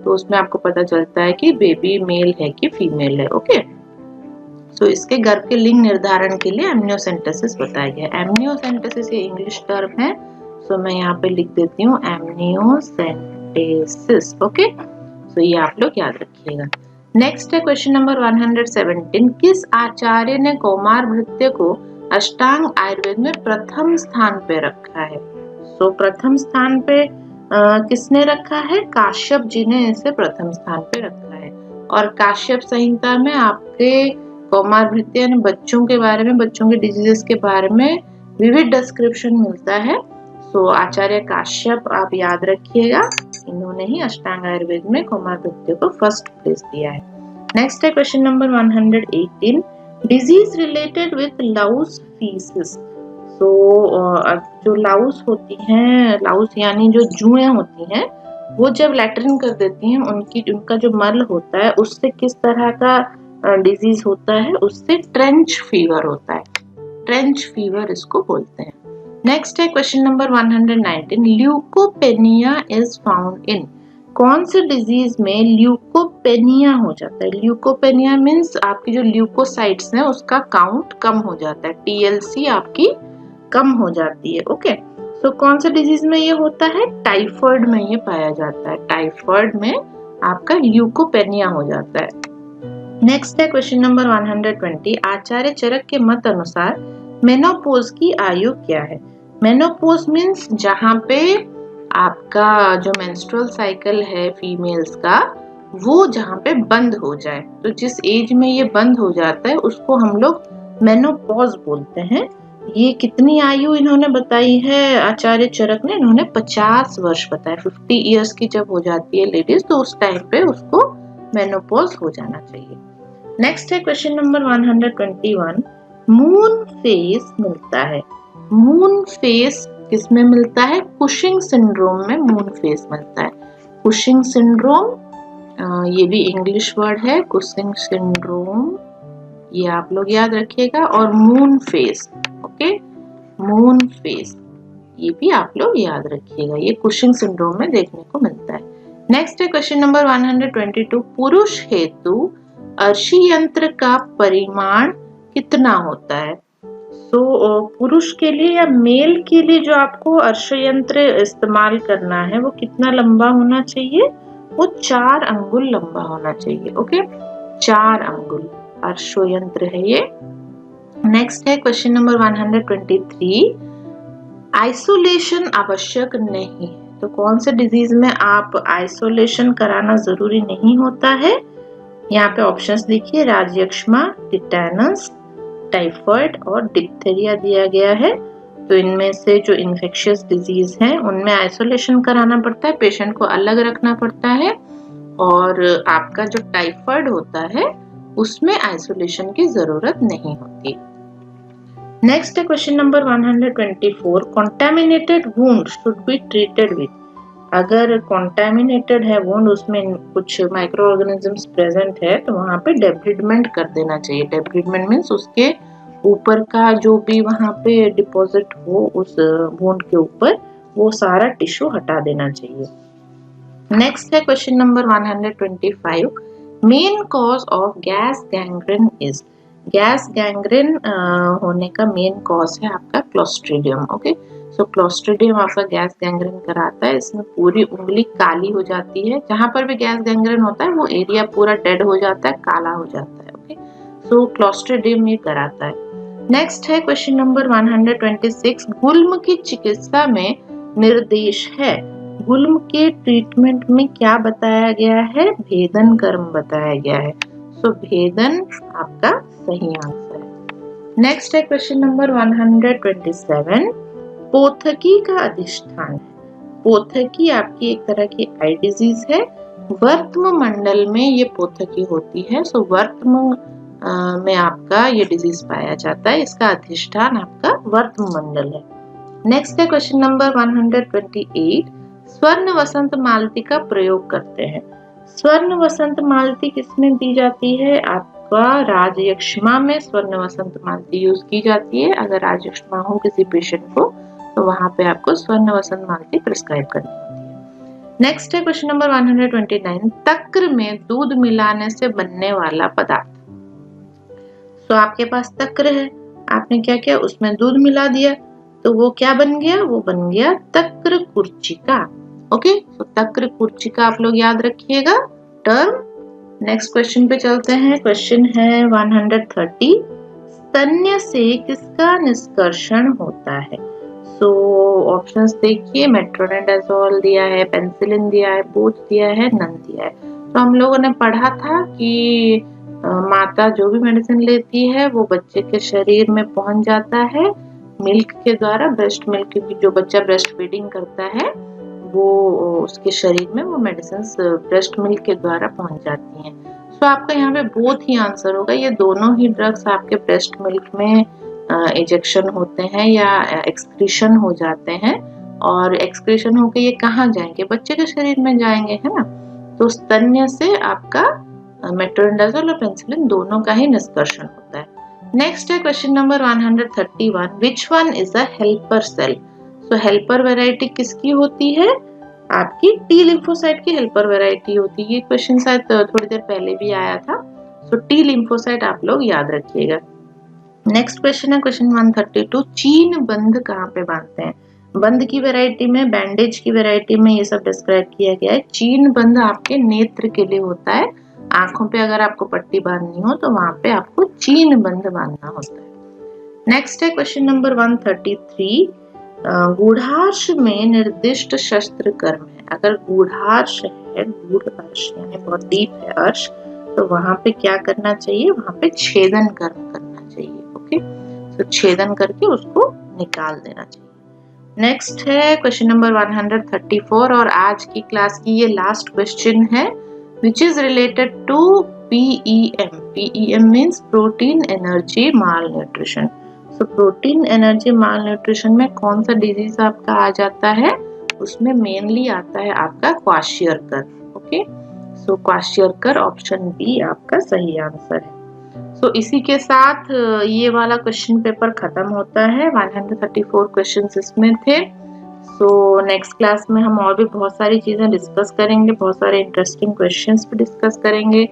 तो उसमें आपको पता चलता है कि बेबी मेल है कि फीमेल है। ओके, सो इसके गर्भ के लिंग निर्धारण के लिए एमनियोसेंटेसिस बताया गया। एमनियोसेंटेसिस ये इंग्लिश टर्म है, सो मैं यहाँ पे लिख देती हूँ एमनियोसेंटेसिस। ओके, सो ये आप लोग याद रखिएगा। नेक्स्ट है क्वेश्चन नंबर 117। किस आचार्य ने कौमार भृत्य को अष्टांग आयुर्वेद में प्रथम स्थान पे रखा है? सो प्रथम स्थान पे किसने रखा है? काश्यप जी ने इसे प्रथम स्थान पे रखा है। और काश्यप संहिता में आपके कौमार भृत्य यानी बच्चों के बारे में, बच्चों के डिजीजेस के बारे में विविध डिस्क्रिप्शन मिलता है। सो आचार्य काश्यप आप याद रखिएगा, इन्होंने ही अष्टांग आयुर्वेद में कौमार भृत्य को फर्स्ट प्लेस दिया है। नेक्स्ट है question number 118। Disease related with louse faeces. So जो लाउस होती हैं, लाउस यानी जो जुएं होती हैं, वो जब लैट्रिन कर देती हैं, उनका जो मल होता है उससे किस तरह का डिजीज होता है? उससे ट्रेंच फीवर होता है। ट्रेंच फीवर इसको बोलते हैं। नेक्स्ट है question number 119। Leukopenia is found in. कौन से डिजीज में ल्यूकोपेनिया हो जाता है? ल्यूकोपेनिया मीन्स आपकी जो ल्यूकोसाइट्स हैं उसका काउंट कम हो जाता है, TLC आपकी कम हो जाती है। ओके, सो कौन से डिजीज में ये होता है? टाइफाइड में ये पाया जाता है। टाइफाइड में आपका ल्यूकोपेनिया हो जाता है। नेक्स्ट है क्वेश्चन नंबर 120। आचार्य चरक के मत अनुसार मेनोपोज की आयु क्या है? मेनोपोज मीन्स जहाँ पे आपका जो मेंस्ट्रुअल साइकिल है फीमेल्स का, वो जहाँ पे बंद हो जाए, तो जिस एज में ये बंद हो जाता है उसको हम लोग मेनोपॉज बोलते हैं। ये कितनी आयु इन्होंने बताई है आचार्य चरक ने? इन्होंने 50 वर्ष बताया। 50 इयर्स की जब हो जाती है लेडीज, तो उस टाइम पे उसको मेनोपॉज हो जाना चाहिए। नेक्स्ट है क्वेश्चन नंबर 121। मून फेस मिलता है। मून फेस किसमें मिलता है? कुशिंग सिंड्रोम में मून फेस मिलता है। कुशिंग सिंड्रोम, ये भी इंग्लिश वर्ड है, कुशिंग सिंड्रोम, ये आप लोग याद रखिएगा। और moon face, okay, moon face ये भी आप लोग याद रखिएगा, ये कुशिंग सिंड्रोम में देखने को मिलता है। नेक्स्ट है क्वेश्चन नंबर 122। पुरुष हेतु अर्शी यंत्र का परिमाण कितना होता है? पुरुष के लिए या मेल के लिए जो आपको अर्श यंत्र इस्तेमाल करना है वो कितना लंबा होना चाहिए? वो 4 अंगुल लंबा होना चाहिए। ओके, 4 अंगुल अर्शो यंत्र है ये। नेक्स्ट है क्वेश्चन नंबर 123। आइसोलेशन आवश्यक नहीं है। तो कौन से डिजीज में आप आइसोलेशन कराना जरूरी नहीं होता है? यहाँ पे ऑप्शंस देखिए, राजयक्ष्मा, टिटेनस, टाइफाइड और डिप्थेरिया दिया गया है। तो इनमें से जो इन्फेक्शियस डिजीज हैं उनमें आइसोलेशन कराना पड़ता है, पेशेंट को अलग रखना पड़ता है। और आपका जो टाइफाइड होता है उसमें आइसोलेशन की जरूरत नहीं होती। नेक्स्ट है question number 124। Contaminated wound should be treated with. अगर कॉन्टेमिनेटेड है वुंड, उसमें कुछ माइक्रो ऑर्गेनिजम्स प्रेजेंट है, तो वहां पे डेब्रिडमेंट कर देना चाहिए। डेब्रिडमेंट मीन्स उसके ऊपर का जो भी वहां पे डिपॉजिट हो उस वुंड के ऊपर, वो सारा टिश्यू हटा देना चाहिए। नेक्स्ट है question number 125। Main cause of gas gangrene is. Gas gangrene होने का मेन कॉज है आपका क्लोस्ट्रीडियम। ओके, सो क्लोस्ट्रीडियम आपका गैस गैंग्रीन कराता है। इसमें पूरी उंगली काली हो जाती है। जहां पर भी गैस गैंग्रीन होता है वो एरिया पूरा डेड हो जाता है, काला हो जाता है। ओके, सो क्लोस्ट्रीडियम ये कराता है। नेक्स्ट है क्वेश्चन नंबर 126। गुल्म की चिकित्सा में निर्देश है। गुल्म के ट्रीटमेंट में क्या बताया गया है? भेदन कर्म बताया गया है। सो भेदन आपका सही आंसर है। नेक्स्ट है क्वेश्चन नंबर 127। पोथकी का अधिष्ठान है। पोथकी आपकी एक तरह की आई डिजीज है। वर्त्म मंडल में ये पोथकी होती है। सो वर्त्म में आपका ये डिजीज पाया जाता है। इसका अधिष्ठान आपका वर्त्म मंडल है। नेक्स्ट है क्वेश्चन नंबर 128। स्वर्ण वसंत मालती का प्रयोग करते हैं। स्वर्ण वसंत मालती किसमें दी जाती है? आपका राजयक्ष्मा में स्वर्ण वसंत मालती यूज की जाती है। अगर राजयक्ष्मा हो किसी पेशेंट को तो वहां पे आपको स्वर्ण वसंत मालती प्रिस्क्राइब करनी होती है। नेक्स्ट है क्वेश्चन नंबर 129। तक्र में दूध मिलाने से बनने वाला पदार्थ। तो आपके पास तक्र है, आपने क्या किया, उसमें दूध मिला दिया, तो वो क्या बन गया? वो बन गया तक्र कुर्चिका। ओके, तो तक्र कुर्चिका आप लोग याद रखिएगा टर्म। नेक्स्ट क्वेश्चन पे चलते हैं। क्वेश्चन है 130। स्तन्य से किसका निष्कर्षण होता है? सो ऑप्शंस देखिए, मेट्रोनिडाजोल दिया है, पेनिसिलिन दिया है, बोथ दिया है, नन दिया है। तो हम लोगों ने पढ़ा था कि माता जो भी मेडिसिन लेती है वो बच्चे के शरीर में पहुंच जाता है मिल्क के द्वारा। ब्रेस्ट मिल्क, क्योंकि जो बच्चा ब्रेस्ट फीडिंग करता है वो उसके शरीर में वो मेडिसिन ब्रेस्ट मिल्क के द्वारा पहुंच जाती हैं। सो आपका यहाँ पे बोथ ही आंसर होगा। ये दोनों ही ड्रग्स आपके ब्रेस्ट मिल्क में इंजेक्शन होते हैं या एक्सक्रीशन हो जाते हैं, और एक्सक्रीशन होके ये कहाँ जाएंगे? बच्चे के शरीर में जाएंगे, है ना। तो स्तन्य से आपका मेट्रोनिडाजोल और पेनिसिलिन दोनों का ही निष्कर्षण होता है। नेक्स्ट है question number 131। Which one is a helper cell? So helper variety किसकी होती है? आपकी टी लिम्फोसाइट की हेल्पर वैरायटी होती है। ये क्वेश्चन शायद थोड़ी देर पहले भी आया था। सो टी लिम्फोसाइट आप लोग याद रखिएगा। नेक्स्ट क्वेश्चन है क्वेश्चन 132। चीन बंध कहाँ पे बांधते हैं? बंध की वैरायटी में, बैंडेज की वैरायटी में ये सब डिस्क्राइब किया गया है। चीन बंध आपके नेत्र के लिए होता है। आंखों पे अगर आपको पट्टी बांधनी हो तो वहां पे आपको चीन बंध बांधना होता है। नेक्स्ट है क्वेश्चन नंबर 133। गूढ़ार्श में निर्दिष्ट शस्त्र कर्म है। अगर गूढ़ार्श है, गूढ़ अर्श यानी बहुत डीप है अर्श, तो वहां पे क्या करना चाहिए? वहां पे छेदन कर्म करना चाहिए। ओके, तो छेदन करके उसको निकाल देना चाहिए। नेक्स्ट है क्वेश्चन नंबर 134 और आज की क्लास की ये लास्ट क्वेश्चन है। Which is related to PEM. PEM means protein energy malnutrition. So protein energy malnutrition में कौन सा डिजीज आपका आ जाता है? उसमें मेनली आता है आपका क्वाशियरकर। ओके, सो क्वाशियरकर ऑप्शन बी आपका सही आंसर है। सो इसी के साथ ये वाला क्वेश्चन पेपर खत्म होता है। 134 क्वेश्चंस इसमें थे। सो नेक्स्ट क्लास में हम और भी बहुत सारी चीज़ें डिस्कस करेंगे, बहुत सारे इंटरेस्टिंग क्वेश्चंस भी डिस्कस करेंगे,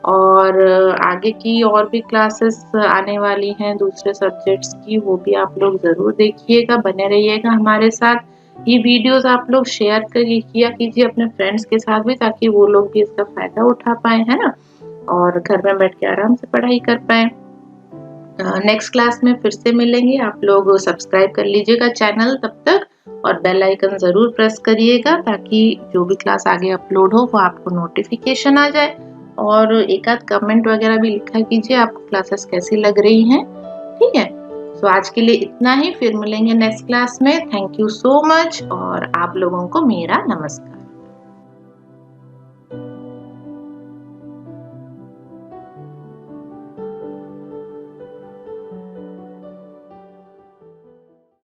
और आगे की और भी क्लासेस आने वाली हैं दूसरे सब्जेक्ट्स की, वो भी आप लोग ज़रूर देखिएगा, बने रहिएगा हमारे साथ। ये वीडियोस आप लोग शेयर किया कीजिए अपने फ्रेंड्स के साथ भी, ताकि वो लोग भी इसका फ़ायदा उठा पाए, है ना, और घर में बैठ के आराम से पढ़ाई कर पाए। नेक्स्ट क्लास में फिर से मिलेंगे। आप लोग सब्सक्राइब कर लीजिएगा चैनल तब तक, और बेल आइकन जरूर प्रेस करिएगा ताकि जो भी क्लास आगे अपलोड हो वो आपको नोटिफिकेशन आ जाए। और एक आध कमेंट वगैरह भी लिखा कीजिए आपको क्लासेस कैसी लग रही हैं। ठीक है, सो आज के लिए इतना ही, फिर मिलेंगे नेक्स्ट क्लास में। थैंक यू सो मच और आप लोगों को मेरा नमस्कार।